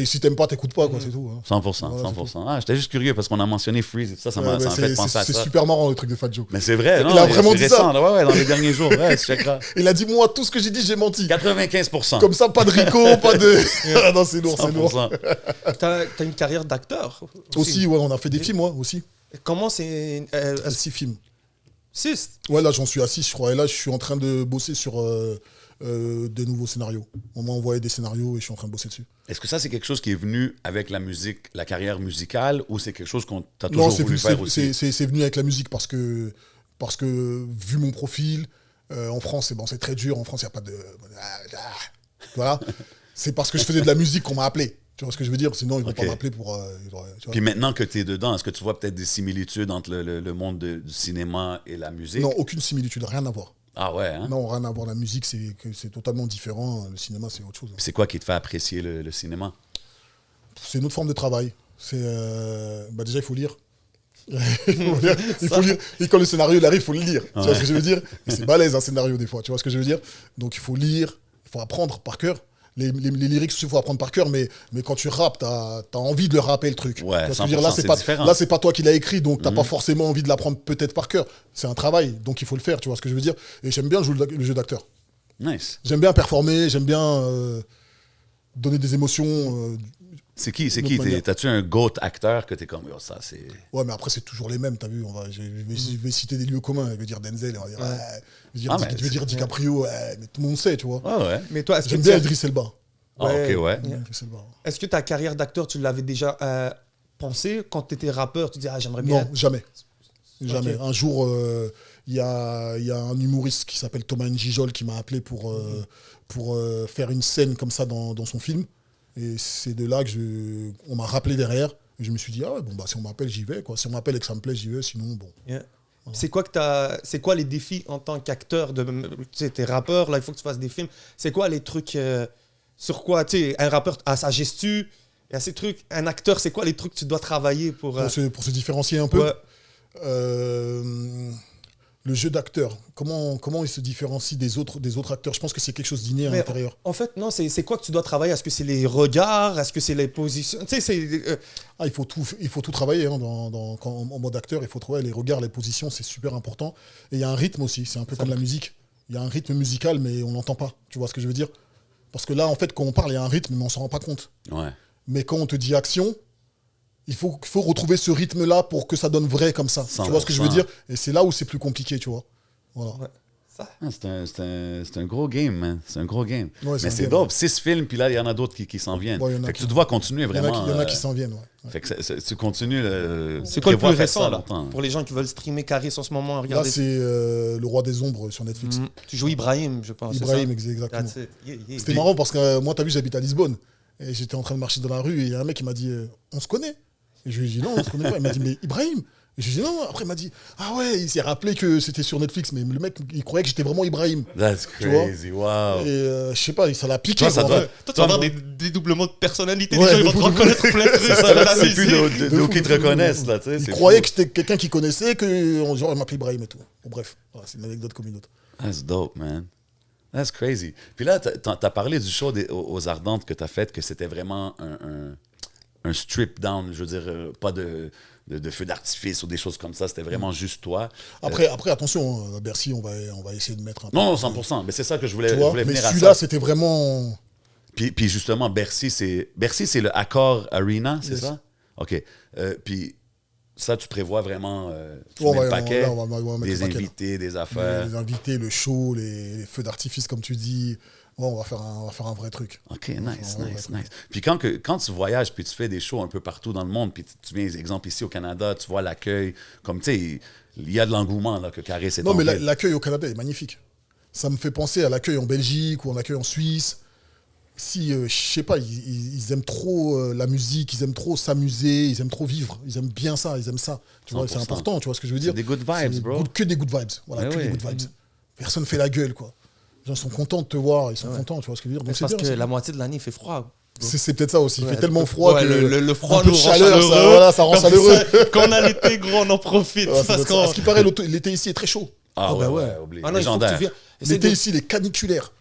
Si t'aimes pas, t'écoutes pas, quoi, c'est tout. Hein. 100%, Voilà, 100%. Ah, j'étais juste curieux parce qu'on a mentionné Freeze et tout ça, ça m'a fait penser à C'est ça. super marrant le truc de Fadjo. Mais c'est vrai, non? Il a vraiment c'est dit ça. récent, ouais, dans les derniers jours, ouais, tu checkeras. Il a dit, moi, tout ce que j'ai dit, j'ai menti. 95%. Comme ça, pas de Rico, pas de. Ah non, c'est lourd, c'est lourd. 100%. T'as une carrière d'acteur Aussi, ouais, on a fait des films, ouais, aussi. Comment c'est 6 films. 6? Ouais, là, j'en suis à 6, je crois. Et là, je suis en train de bosser sur des nouveaux scénarios. On m'a envoyé des scénarios et je suis en train de bosser dessus. Est-ce que ça, c'est quelque chose qui est venu avec la musique, la carrière musicale, ou c'est quelque chose qu'on t'a Non, toujours voulu faire aussi? c'est venu avec la musique parce que vu mon profil, en France, c'est très dur. En France, il n'y a pas de. Voilà. C'est parce que je faisais de la musique qu'on m'a appelé. Tu vois ce que je veux dire? Sinon, ils ne vont Ok. pas m'appeler pour. Tu vois. Puis maintenant que tu es dedans, est-ce que tu vois peut-être des similitudes entre le monde du cinéma et la musique? Non, aucune similitude, rien à voir. Ah ouais, hein? Non, rien à voir. La musique, c'est totalement différent. Le cinéma, c'est autre chose. Puis c'est quoi qui te fait apprécier le cinéma? C'est une autre forme de travail. Déjà, il faut lire. Il faut lire. Et quand le scénario il arrive, il faut le lire. Tu vois ce que je veux dire? Et c'est balèze un scénario des fois. Tu vois ce que je veux dire? Donc il faut lire, il faut apprendre par cœur. Les lyrics, il faut apprendre par cœur, mais quand tu rappes, t'as envie de le rapper le truc. Ouais, Tu vois ce que je veux dire? 100%, c'est différent. Là, c'est pas toi qui l'as écrit, donc t'as pas forcément envie de l'apprendre peut-être par cœur. C'est un travail, donc il faut le faire. Tu vois ce que je veux dire? Et j'aime bien jouer le jeu d'acteur. Nice. J'aime bien performer, j'aime bien donner des émotions. C'est qui? D'une autre manière. T'as-tu un GOAT acteur que t'es comme, yo, ça, c'est... Ouais, mais après, c'est toujours les mêmes, t'as vu. Je vais citer des lieux communs. Je vais dire Denzel, on va dire, je vais dire DiCaprio, mais tout le monde sait, tu vois. Ah ouais. Mais toi, est-ce que, J'aime bien Idriss Elba. Ah, ok, ouais. Idriss Elba. est-ce que ta carrière d'acteur, tu l'avais déjà pensé quand tu étais rappeur? Tu dis, j'aimerais bien. Non, jamais. Jamais. Ok. Un jour, il y a un humoriste qui s'appelle Thomas Njijol qui m'a appelé pour faire une scène comme ça dans son film. Et c'est de là que on m'a rappelé derrière. Et je me suis dit, ah ouais, bon, bah, si on m'appelle, j'y vais, quoi. Si on m'appelle et que ça me plaît, j'y vais, sinon, bon. Yeah. C'est quoi les défis en tant qu'acteur de, tu sais, t'es rappeur, là, il faut que tu fasses des films. C'est quoi les trucs sur quoi, tu sais, un rappeur a sa gestu, il y a ces trucs. Un acteur, c'est quoi les trucs que tu dois travailler pour Pour se différencier un peu. Ouais. Le jeu d'acteur, comment il se différencie des autres acteurs? Je pense que c'est quelque chose d'inné à Mais l'intérieur. En fait, non, c'est quoi que tu dois travailler? Est-ce que c'est les regards? Est-ce que c'est les positions? Tu sais, c'est... Ah, il faut tout travailler hein, en mode acteur. Il faut trouver les regards, les positions, c'est super important. Et il y a un rythme aussi, c'est un peu comme la musique. Il y a un rythme musical, mais on l'entend pas. Tu vois ce que je veux dire? Parce que là, en fait, quand on parle, il y a un rythme, mais on s'en rend pas compte. Ouais. Mais quand on te dit action, il faut retrouver ce rythme-là pour que ça donne vrai comme ça. 100%. Tu vois ce que je veux dire? Et c'est là où c'est plus compliqué, tu vois. Voilà. Ouais. Ça. Ah, c'est un gros game, man. C'est un gros game. Ouais, c'est Mais un c'est game, dope. 6 films, puis là, il y en a d'autres qui s'en viennent. Ouais, il y en a fait que qui- tu dois continuer Il y vraiment. en a qui s'en viennent, ouais. Fait que tu continues. C'est quoi le plus prévois faire récent, ça là? longtemps. Pour les gens qui veulent streamer Caris en ce moment, Là, regarder. c'est Le Roi des Ombres sur Netflix. Tu joues Ibrahim, je pense. c'est Ibrahim, ça? exactement. That's it. Yeah. C'était marrant parce que moi, t'as vu, j'habite à Lisbonne. Et j'étais en train de marcher dans la rue et il y a un mec qui m'a dit on se connaît? Et je lui ai dit non, on se connaît pas. Il m'a dit mais Ibrahim? Et je lui ai dit non. Après, il m'a dit ah ouais, il s'est rappelé que c'était sur Netflix. Mais le mec, il croyait que j'étais vraiment Ibrahim. That's Tu vois? crazy, wow. Et je sais pas, ça l'a piqué. Toi, ça quoi, en doit- fait. Toi, tu vas avoir des dédoublements de personnalité. Ouais, les gens, ils de vont te fou, de fou. reconnaître plein de trucs. C'est ça ça, va là, c'est plus t'amuser. d'où qui te fou, reconnaissent, là, tu sais. Il c'est croyait fou. que j'étais quelqu'un qui connaissait, que genre, il m'appelait Ibrahim et tout. Bon, bref, voilà, c'est une anecdote comme une autre. That's dope, man. That's crazy. Puis là, t'as parlé du show aux Ardentes que t'as fait, que c'était vraiment un strip down, je veux dire, pas de feu d'artifice ou des choses comme ça, c'était vraiment juste toi. Après, attention, hein, à Bercy, on va essayer de mettre un peu. Non, 100%, mais c'est ça que je voulais, Tu je vois, voulais mais venir à celui-là, ça. c'était vraiment. Puis justement, Bercy, c'est le Accor Arena, c'est Yes. ça? OK. Puis ça, tu prévois vraiment tu On mets va- le paquet, on va mettre des le paquet, là. invités, des affaires. Les invités, le show, les feux d'artifice, comme tu dis. Ouais, on va faire un vrai truc. OK, On va nice, faire un vrai nice, truc. nice. Puis quand tu voyages, puis tu fais des shows un peu partout dans le monde, puis tu viens, exemple, ici au Canada, tu vois l'accueil, comme, tu sais, il y a de l'engouement, là, que Caris est Non, mais tombé. l'accueil au Canada est magnifique. Ça me fait penser à l'accueil en Belgique ou en accueil en Suisse. Si, je sais pas, ils aiment trop la musique, ils aiment trop s'amuser, ils aiment trop vivre, ils aiment bien ça, ils aiment ça. Tu vois, c'est 100%. important, tu vois ce que je veux C'est dire? des good vibes, C'est bro. que des good vibes. Voilà, Eh que ouais. des good vibes. Personne fait la gueule, quoi. Les gens sont contents de te voir, ils sont contents, tu vois ce que je veux dire? Mais Donc c'est c'est parce bien. que c'est la bien. moitié de l'année, il fait froid. C'est peut-être ça aussi. Il Ouais, fait tellement froid ouais, que le froid un peu nous de rend chaleur, ça, chaleureux. voilà, ça rend Après chaleureux. ça, quand on a l'été, gros, on en profite. Ouais, parce à qu'on... ce qui paraît, l'été ici est très chaud. Ah ouais, ouais, Ah oublie. non, il faut que tu Légendaire. viennes. Essaie L'été de- ici, il est caniculaire.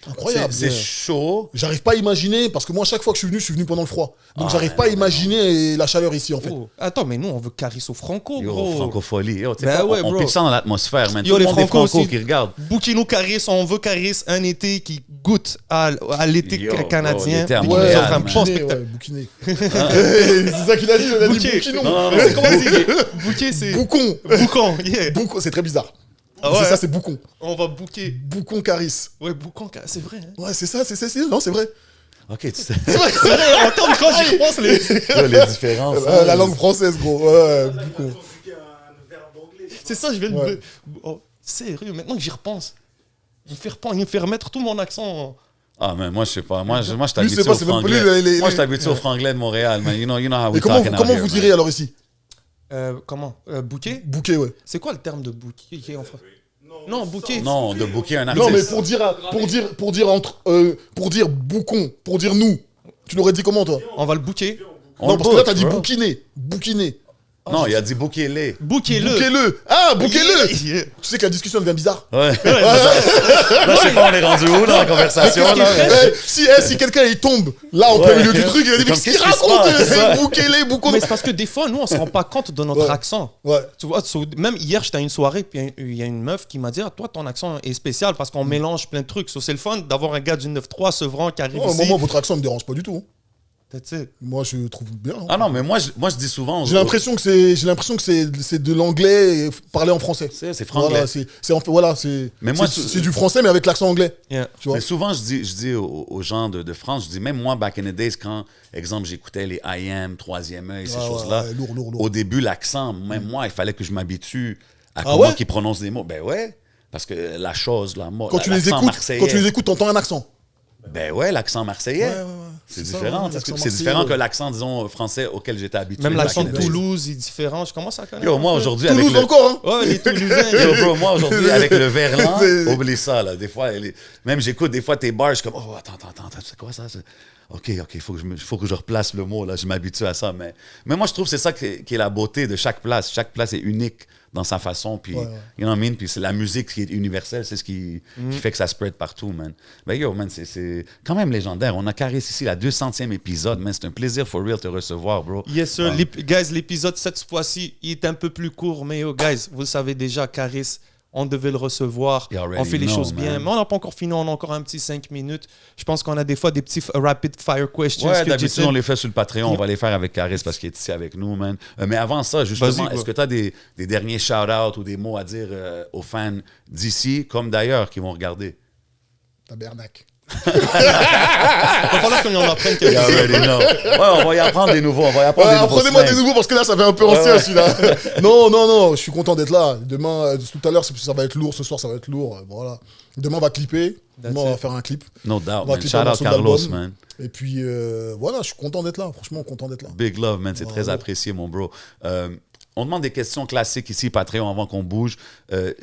Incroyable. C'est chaud. J'arrive pas à imaginer, parce que moi, chaque fois que je suis venu pendant le froid. Donc, j'arrive pas à imaginer la chaleur ici, en fait. Oh. Attends, mais nous, on veut Caris au Franco, Yo, gros. francophonie. Yo, tu sais Ben quoi, ouais, on bro. pitch ça dans l'atmosphère, man. Yo, Tout le les monde est Franco franco aussi. qui regarde. Bouquino Caris, on veut Caris un été qui goûte à l'été Yo, bro, canadien. l'été à Puis Montréal, qui offre un man. bon Bouquiné, spectacle. ouais, bouquiné. C'est ça qu'il a dit, il a dit Bouquet. bouquinon. Non, non, Comment on dit? Bouquet, c'est... Boucon. Boucan, yeah. Boucon, c'est très bizarre. Ah ouais, C'est ça, hein. c'est boucon. On va bouquer. Boucon Caris. Ouais, Boucan, c'est vrai. Hein. Ouais, c'est ça, non, c'est vrai. OK, tu sais. C'est vrai, attends, quand j'y repense, les... Yo, les différences. La langue française, gros. Ouais, boucon. C'est ça, je viens de... Ouais. Oh, sérieux, maintenant que j'y repense, il me fait remettre tout mon accent. Ah, mais moi, je sais pas. Moi, je Lui, t'habitue c'est pas, au c'est même pas franglais. lui, Moi, je t'habitue au franglais de Montréal, man. You know how we Et talking out comment here, vous man. direz alors ici? Comment Bouquet? Bouquet, ouais. C'est quoi le terme de bouquet en français? Non, bouquet. Non, de booker un Non, artiste. mais pour dire boucon, pour dire nous, tu l'aurais dit comment, toi? On va le bouquer. On Non, le parce que là, book, t'as dit bro. bouquiner. Non, il a dit booker-les. Bouquez-le. Bouquez-le. Ah, bouquez-le. Yeah. Tu sais que la discussion devient bizarre. Ouais. Là, je sais pas, on est rendu où dans la conversation, là? Si quelqu'un il tombe là en plein milieu du truc, il a dit mais Comme, qu'est-ce qu'il qu'est-ce qui se raconte? passe, ça? Bouquez-les, bouquons. Mais c'est parce que des fois, nous, on se rend pas compte de notre Ouais. accent. Ouais. Tu vois, même hier, j'étais à une soirée, puis il y a une meuf qui m'a dit ah, toi, ton accent est spécial parce qu'on mélange plein de trucs. So, c'est le fun d'avoir un gars du 9-3 Sevran qui arrive Oh, ici. moi, votre accent me dérange pas du tout. That's it. Moi, je trouve bien. Ah non, mais moi, je dis souvent... J'ai l'impression que c'est de l'anglais parlé en français. C'est franglais. Voilà, c'est Mais moi, c'est du français mais avec l'accent anglais. Yeah. Tu vois. Mais souvent, je dis aux gens de France, je dis, même moi, back in the days, quand, exemple, j'écoutais les IM, Troisième œil, ces Ouais, choses-là, ouais, lourd. au début, l'accent, même moi, il fallait que je m'habitue à Ah comment ouais? ils prononcent les mots. Ben ouais, parce que la chose, la mot, Quand tu les l'accent écoutes, marseillais. t'entends un accent. Ben ouais, l'accent marseillais. Ouais. C'est ça, différent. hein, l'accent C'est marseillais, différent que ouais. l'accent, disons, français auquel j'étais habitué. Même l'accent de back in the days. Toulouse est différent. Je commence à connaître. Yo, moi, aujourd'hui, avec Toulouse le... encore, hein. Ouais, les Toulousains. Yo, bro, moi, aujourd'hui, avec le verlan, C'est- oublie ça, là. Des fois, même j'écoute des fois tes bars, je suis comme, oh, attends, c'est quoi ça? OK, faut que je replace le mot, là. Je m'habitue à ça. Mais moi, je trouve que c'est ça qui est la beauté de chaque place. Chaque place est unique dans sa façon. Puis, Ouais. you know what I mean? Puis c'est la musique qui est universelle. C'est ce qui fait que ça spread partout, man. Ben, yo, man, c'est quand même légendaire. On a Caris ici, la 200e épisode, man. C'est un plaisir for real de te recevoir, bro. Yes, sir. Guys, l'épisode cette fois-ci, il est un peu plus court. Mais yo, guys, vous le savez déjà, Caris, on devait le recevoir. You already On fait les know, choses bien. man. Mais on n'a pas encore fini. On a encore un petit 5 minutes. Je pense qu'on a des fois des petits rapid fire questions. Ouais, que d'habitude, Jason- on les fait sur le Patreon. On va les faire avec Caris parce qu'il est ici avec nous, man. Mais avant ça, justement, Vas-y, est-ce bro. que tu as des derniers shout-outs ou des mots à dire aux fans d'ici, comme d'ailleurs, qui vont regarder? Tabernacle. Il va falloir qu'on en apprenne You quelques-uns. already know. Ouais, on va y apprendre des nouveaux. On va y apprendre des nouveaux Apprenez-moi des slangs. nouveaux parce que là, ça fait un peu ancien celui-là. Non, je suis content d'être là. Demain, tout à l'heure, ça va être lourd. Ce soir, ça va être lourd. Voilà. Demain, on va clipper. Demain, on va faire un clip. No doubt, On va man. clipper Shout un out morceau Carlos, d'album. man. Et puis, voilà, je suis content d'être là. Franchement, content d'être là. Big love, man. C'est très Bravo. apprécié, mon bro. On demande des questions classiques ici, Patreon, avant qu'on bouge.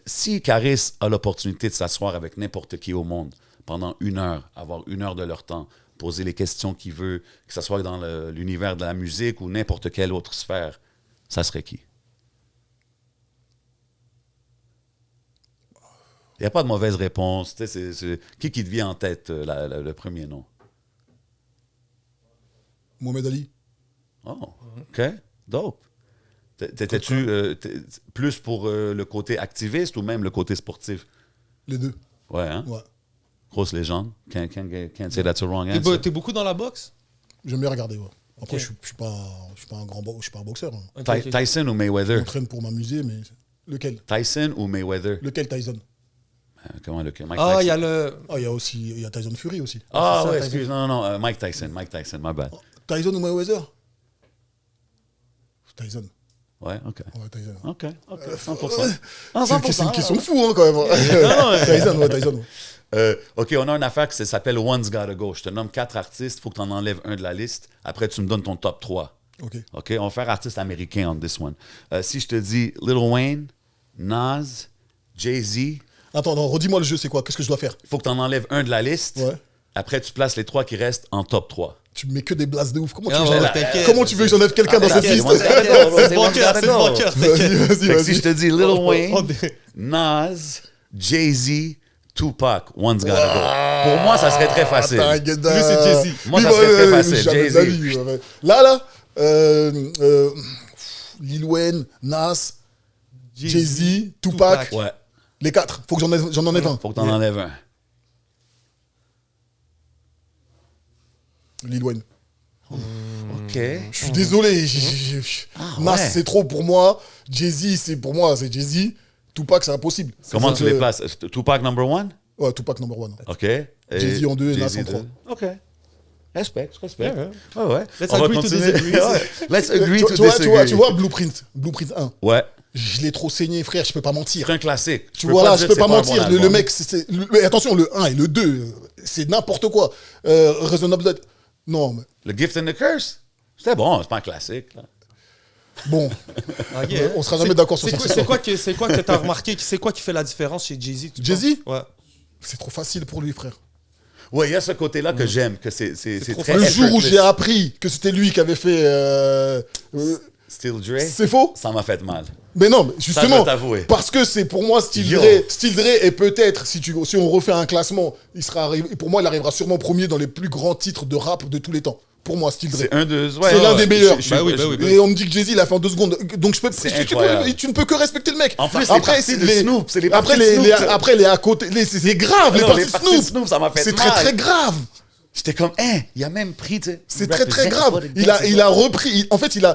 Si Caris a l'opportunité de s'asseoir avec n'importe qui au monde pendant 1 heure, avoir 1 heure de leur temps, poser les questions qu'il veut, que ce soit dans l'univers de la musique ou n'importe quelle autre sphère, ça serait qui? Il n'y a pas de mauvaise réponse. Tu sais, qui te vient en tête, le premier nom? Mohamed Ali. Oh, OK. Dope. T'étais-tu plus pour le côté activiste ou même le côté sportif? Les deux. Ouais, hein? Ouais. Grosse légende. Can't say that's a wrong T'es answer. t'es beaucoup dans la boxe? J'aime bien regarder, ouais. Après, Ok. je suis pas je suis pas un boxeur. Hein. Ok, ok. Tyson ou Je Mayweather? m'entraîne pour m'amuser, mais lequel? Tyson ou Mayweather? Lequel Tyson? Comment lequel? Mike Ah, Tyson. il y a le. Ah, il y a Tyson Fury aussi. Ah, c'est ça, ouais, Tyson. excuse. Non, Mike Tyson, my bad. Tyson ou Mayweather? Tyson. Ouais, OK. Ouais, Tyson. OK, 100%. Ah, C'est une question de fou, hein, quand même. Tyson, ouais. OK, on a une affaire qui s'appelle One's Gotta Go. Je te nomme 4 artistes, il faut que tu en enlèves un de la liste. Après, tu me donnes ton top 3. Ok. OK, on va faire artiste américain on this one. Si je te dis Lil Wayne, Nas, Jay-Z, Attends, non, redis-moi le jeu, c'est quoi? Qu'est-ce que je dois faire? il faut que tu en enlèves un de la liste. Ouais. Après, tu places les 3 qui restent en top 3. Tu me mets que des blasts de ouf. Comment Ah, tu veux que ouais, j'enlève- t'inquiète. Comment tu veux que j'enlève quelqu'un dans cette T'inquiète, liste? One's Gotta Go, bro, C'est c'est le One's banqueur, Gotta c'est le Go. banqueur. Vas-y, T'inquiète. Fait que si je te dis Lil Wayne, On est- Nas, Jay-Z, Tupac, One's Gotta Go. Pour moi, ça serait très facile. Lui, c'est Jay-Z. Moi, ça serait très facile. Jamais de la vie, ouais. Là, Lil Wayne, Nas, Jay-Z, Tupac, Ouais, les 4. Faut que j'en enlève un. faut que tu en enlèves un. Lil Wayne. OK. Je suis désolé. Nas, ouais. c'est trop pour moi. Jay-Z, c'est Jay-Z. Tupac, c'est impossible. Comment Donc, tu les places? Tupac number 1? Ouais, Tupac number 1. OK. Et Jay-Z en 2 et Nas Jay-Z en 3. OK. Respect. Ouais. Ouais. Let's On va agree to continuer. disagree. Ouais. Let's agree to Tu vois, disagree. Blueprint 1. Ouais. Je l'ai trop saigné, frère, je peux pas mentir. C'est un classique. Tu vois là, je peux pas mentir. Un Le bon album. mec, mais attention, le 1 et le 2, c'est n'importe quoi. Reasonable Doubt. Non, mais Le Gift and the Curse? C'était bon, c'est pas un classique. Là. bon, Ah, yeah. on sera jamais d'accord sur C'est ça. quoi- C'est quoi que t'as remarqué? C'est quoi qui fait la différence chez Jay-Z? tu Jay-Z? penses? Ouais. C'est trop facile pour lui, frère. Ouais, il y a ce côté-là que j'aime, que c'est trop très Le jour où effortless. j'ai appris que c'était lui qui avait fait. Still Dre, C'est faux? ça m'a fait mal. Mais non, mais je justement, dois t'avouer. parce que c'est pour moi Still Yo. Dre. Still Dre, et peut-être, si on refait un classement, pour moi, il arrivera sûrement premier dans les plus grands titres de rap de tous les temps. Pour moi, Still Dre. C'est un de... C'est l'un des meilleurs. Bah oui. Et on me dit que Jay-Z, il a fait en 2 secondes. Donc C'est incroyable. tu ne peux que respecter le mec. En plus, les parties de Snoop, c'est les après, parties de Snoop. après, les à côté, c'est grave, les Non, parties les de parties de Snoop. Snoop, ça m'a fait C'est mal. très, très grave. J'étais comme, il a même pris, tu sais... C'est très, très grave. Il a repris, en fait, il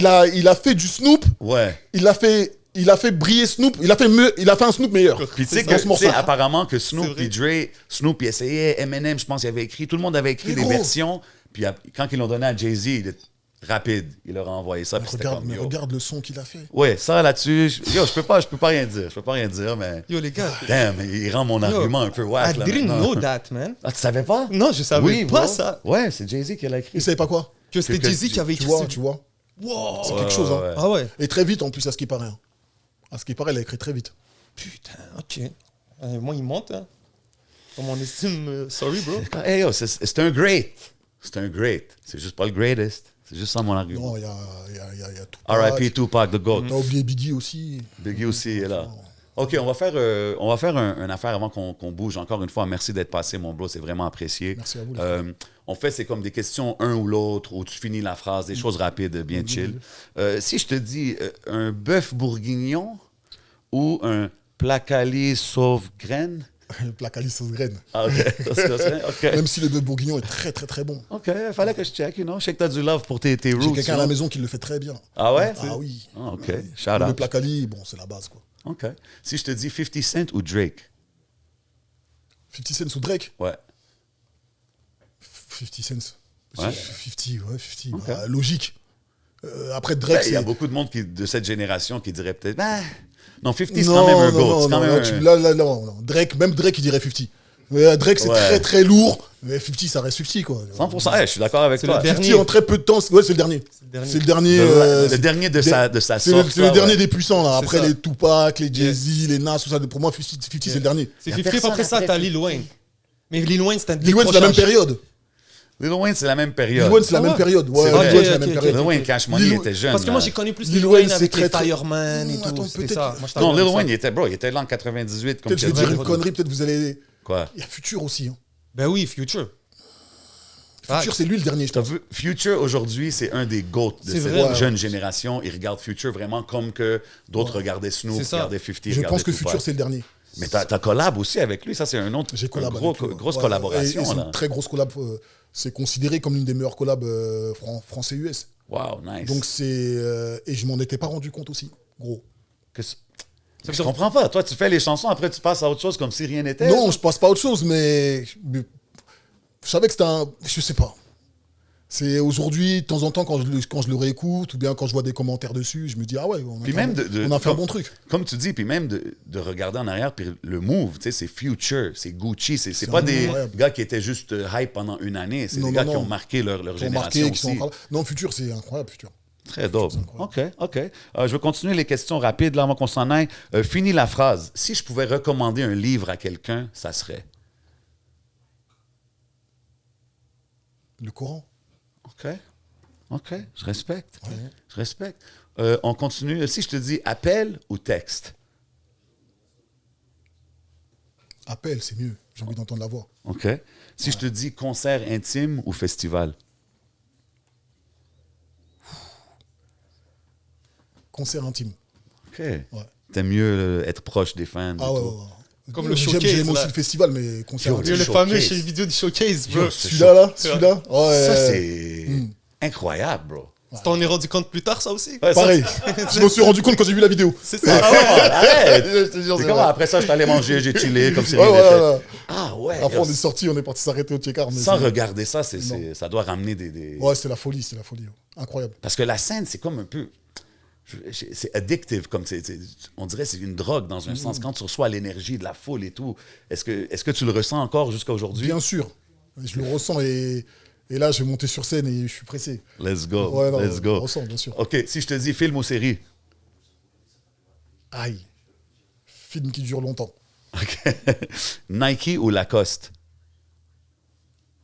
a fait du Snoop, Ouais. il a fait briller Snoop, il a fait un Snoop meilleur. Puis tu sais Dans ce que, morceau. tu sais, apparemment que C'est Snoop vrai. et Dre, Snoop, il essayait, Eminem, je pense, il avait écrit, tout le monde avait écrit Mais des gros. versions, puis quand ils l'ont donné à Jay-Z, rapide. Il leur a envoyé ça. Puis c'était comme, Mais yo. regarde le son qu'il a fait. Ouais, ça là-dessus, je peux pas rien dire. Je peux pas rien dire, mais. Yo, les gars. Damn, il rend mon argument un peu I whack là. didn't maintenant. know that, man. Ah, tu savais pas? Non, je savais Oui, pas bro. ça. Ouais, c'est Jay-Z qui l'a écrit. Il savait pas quoi? Que c'était Que- Jay-Z qui avait Tu écrit vois, ça. tu vois. Wow. C'est quelque chose, hein. ouais. Ah ouais. Et très vite en plus, à ce qui paraît. Hein. À ce qui paraît, il a écrit très vite. Putain, ok. Moi, il monte, hein. Comme on estime. Sorry, bro. Hey, yo, c'est un great. C'est un great. C'est juste pas le greatest. C'est juste ça mon argument. Non, il y a tout. R.I.P. Tupac, the GOAT. T'as oublié Biggie aussi. Biggie aussi est là. OK, on va faire une affaire avant qu'on bouge. Encore une fois, merci d'être passé, mon bro. C'est vraiment apprécié. Merci à vous, les frères. On fait, c'est comme des questions un ou l'autre, où tu finis la phrase, des choses rapides, bien chill. Si je te dis un bœuf bourguignon ou un placali sauve-graine. Le placali sauce graine. Ah, OK. Ça, c'est ça, OK. Même si le bœuf bourguignon est très très très bon. OK, fallait que je check, you know. Je sais que t'as du love pour tes J'ai roots. quelqu'un à you la know. maison qui le fait très bien. Ah ouais? Ah oui. Ah, OK. Ah oui. Shout Le out. placali, bon, c'est la base quoi. OK. Si je te dis 50 Cent ou Drake? 50 Cent ou Drake? Ouais. 50 Cent. Ouais. 50. Ok. Bah, logique. Après Drake, Il y a c'est... beaucoup de monde de cette génération qui dirait peut-être, non, 50 c'est quand même un GOAT. C'est quand même là, non. Drake, même Drake, il dirait 50. Mais Drake, c'est Ouais. très très lourd. Mais 50, ça reste 50 quoi. 100%. Hey, je suis d'accord avec C'est toi. le dernier. 50 en très peu de temps, ouais, c'est le dernier. C'est le dernier. Le dernier de sa C'est sorte. le là, dernier ouais. des puissants là. C'est Après ça. les Tupac, les Jay-Z, les Nas, tout ça. Pour moi, 50 c'est le dernier. C'est Y a 50, personne après ça, après t'as Lil Wayne. Mais Lil Wayne, c'est un Lil Wayne, c'est la même décrochage. période. Lil Wayne, c'est la même période. Lil Wayne, c'est la Ah même ouais. période. Ouais, C'est Lil vrai. Wayne, c'est la Ok, même ok, période. Lil Wayne, ok. Cash Money, il Lil- était jeune. Parce que moi, là. j'ai connu plus Lil Lil Wayne, Wayne c'est avec très, les très- Fireman et tout. Attends, C'était peut-être- ça. Moi, je Non, t'avais Lil dit Wayne, ça. il était là en 98. Comme Peut-être tu je vais as dire dit. une connerie, peut-être vous allez. Quoi? Il y a Future aussi. Hein. Ben oui, Future. Future, c'est lui le dernier, je T'as pense. vu, Future, aujourd'hui, c'est un des GOAT de C'est cette vrai. jeune génération. Ils regardent Future vraiment comme que d'autres regardaient Snoop, C'est ça. regardaient 50, Je regardaient pense que Tupac. Future, c'est le dernier. Mais t'as collab aussi avec lui. Ça, c'est un autre. J'ai collab gros, avec lui, ouais. grosse Ouais, collaboration. et c'est là. une très grosse collab. C'est considéré comme l'une des meilleures collabs français-US. Wow, nice. Donc c'est... et je m'en étais pas rendu compte aussi, gros. Je comprends pas. Toi, tu fais les chansons, après tu passes à autre chose comme si rien n'était. Non, je passe pas à autre chose, mais je savais que c'était un... Je sais pas. C'est aujourd'hui, de temps en temps, quand je le réécoute, ou bien quand je vois des commentaires dessus, je me dis, ah ouais, on a Puis fait, même on a fait un bon truc. Comme tu dis, puis même de regarder en arrière, puis le move, tu sais, c'est Future, c'est Gucci, c'est pas des incroyable. gars qui étaient juste hype pendant une année, c'est Non, des non, gars qui non. ont marqué leur Qui ont génération marqué, qui sont aussi. encore là. Non, Future, c'est incroyable, Future. Très dope. incroyable. OK. Je vais continuer les questions rapides là avant qu'on s'en aille. Finis la phrase. Si je pouvais recommander un livre à quelqu'un, ça serait. Le Coran. OK. Je respecte. Je respecte. On continue. Si je te dis appel ou texte. Appel, c'est mieux. J'ai envie d'entendre la voix. OK. Si je te dis concert intime ou festival. Concert intime. OK. T'aimes mieux être proche des fans. Ah et ouais, tout. ouais. Comme le J'aime- showcase, J'aime aussi là. le festival, mais concert Yo, intime. Le Showcase. fameux chez les vidéos du showcase, bro. Celui-là, celui-là. Ouais, Ça, c'est incroyable, bro. Tu t'en es rendu compte plus tard, ça aussi? Ouais, ça, pareil. Je me suis rendu compte quand j'ai vu la vidéo. C'est ça. Ah ouais, arrête! Je te jure, C'est c'est comment? vrai. Après ça, je suis allé manger, j'ai chillé, comme si Ouais, rien ouais, n'était. ouais. Ah ouais! Après, yo, on est sorti, on est parti s'arrêter au check-out. mais sans c'est- regarder ça, Non. ça doit ramener des... Ouais, c'est la folie, c'est la folie. Incroyable. Parce que la scène, c'est comme un peu... C'est addictive, comme on dirait que c'est une drogue dans un sens. Quand tu reçois l'énergie de la foule et tout, est-ce que tu le ressens encore jusqu'à aujourd'hui? Bien sûr. Je le ressens et là, je vais monter sur scène et je suis pressé. Let's go, Ouais, non, let's je go. le ressens, bien sûr. OK, si je te dis film ou série? Aïe. Film qui dure longtemps. OK. Nike ou Lacoste?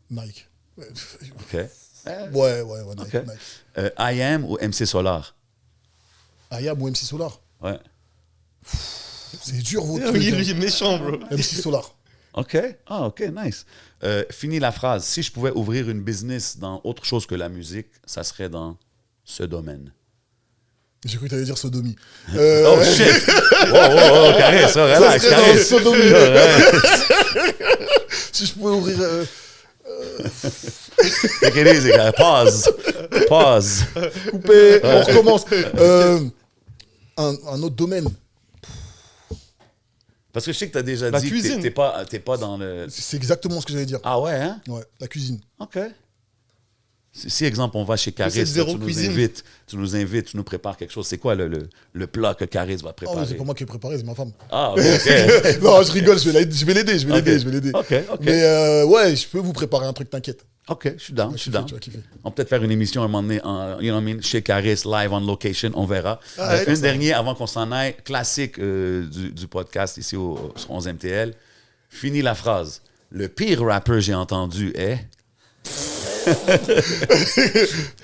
Nike. OK. Ouais, Nike. OK. Nike. I Am ou MC Solar? Ayam ou MC Solar. Ouais. C'est dur, votre Il truc. il est méchant, bro. MC Solar. OK. Ah, OK, nice. Finis la phrase. Si je pouvais ouvrir une business dans autre chose que la musique, ça serait dans ce domaine. J'ai cru que tu allais dire sodomie. Oh shit! Wow, carré, ça, relax, Ça serait carré. dans sodomie. Si je pouvais ouvrir... Take it easy, guys. Pause. couper, on recommence. Un autre domaine. Parce que je sais que tu as déjà La dit cuisine. que t'es pas dans le... C'est exactement ce que j'allais dire. Ah ouais, hein? Ouais, la cuisine. OK. Si, exemple, on va chez Caris, C'est zéro cuisine. tu nous prépares quelque chose. C'est quoi le plat que Caris va Ah préparer? ouais, c'est pas moi qui ai préparé, c'est ma femme. Ah, ok. Non, je rigole, je vais l'aider. Ok. Mais ouais, je peux vous préparer un truc, t'inquiète. Ok, je suis down. Tu vas kiffer. On peut peut-être faire une émission à un moment donné, you know what I mean, chez Caris, live on location, on verra. Ah, ouais, une ça. dernière avant qu'on s'en aille, classique du podcast ici sur 11 MTL. Fini la phrase. Le pire rappeur j'ai entendu est...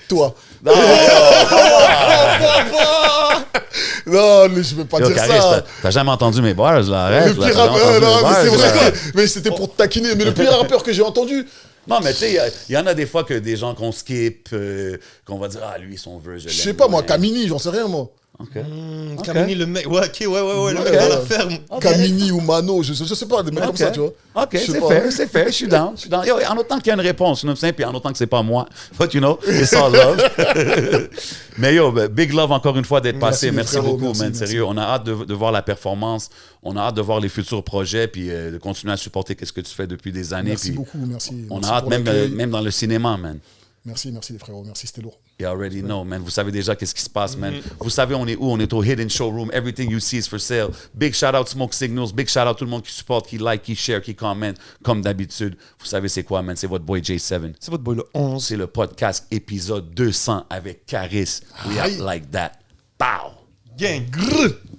Toi. Non, Non, mais je vais pas yo, dire Caris, ça. t'as jamais entendu mes bars, là, arrête. Le là, pire t'as jamais rappeur, entendu non, mes mais bars, c'est là. vrai. Mais c'était pour te taquiner. Mais le pire rappeur que j'ai entendu. Non, mais tu sais, il y en a des fois que des gens qu'on skip, qu'on va dire, ah, lui, son verse, je Je l'aime sais pas, moi, moins. Camini, j'en sais rien, moi. OK. Ok. Camini, le mec. Ouais, ok, ouais, le Ouais, gars à la ouais. ferme. Camini ou Mano, je sais pas, des mecs comme Ok. ça, tu vois. OK, Je sais c'est pas. fair, je suis down. Yo, en autant qu'il y a une réponse, you know what I'm saying, puis en autant que c'est pas moi. But you know, it's all love. Mais yo, big love encore une fois d'être Merci, passé. les Merci frérots, beaucoup, merci, man. merci. Sérieux, on a hâte de voir la performance. On a hâte de voir les futurs projets, puis de continuer à supporter ce que tu fais depuis des années. Merci puis beaucoup, merci. on Merci a hâte, pour même, l'accueil. même dans le cinéma, man. Merci les frérots, merci, c'était lourd. You already know, man. Vous savez déjà qu'est-ce qui se passe, man. Vous savez, on est où? On est au Hidden Showroom. Everything you see is for sale. Big shout out Smoke Signals. Big shout out tout le monde qui supporte, qui like, qui share, qui comment, comme d'habitude. Vous savez c'est quoi, man? C'est votre boy J7. C'est votre boy le 11. C'est le podcast épisode 200 avec Caris. We Aïe. are like that. Pow! Gang. Grrr.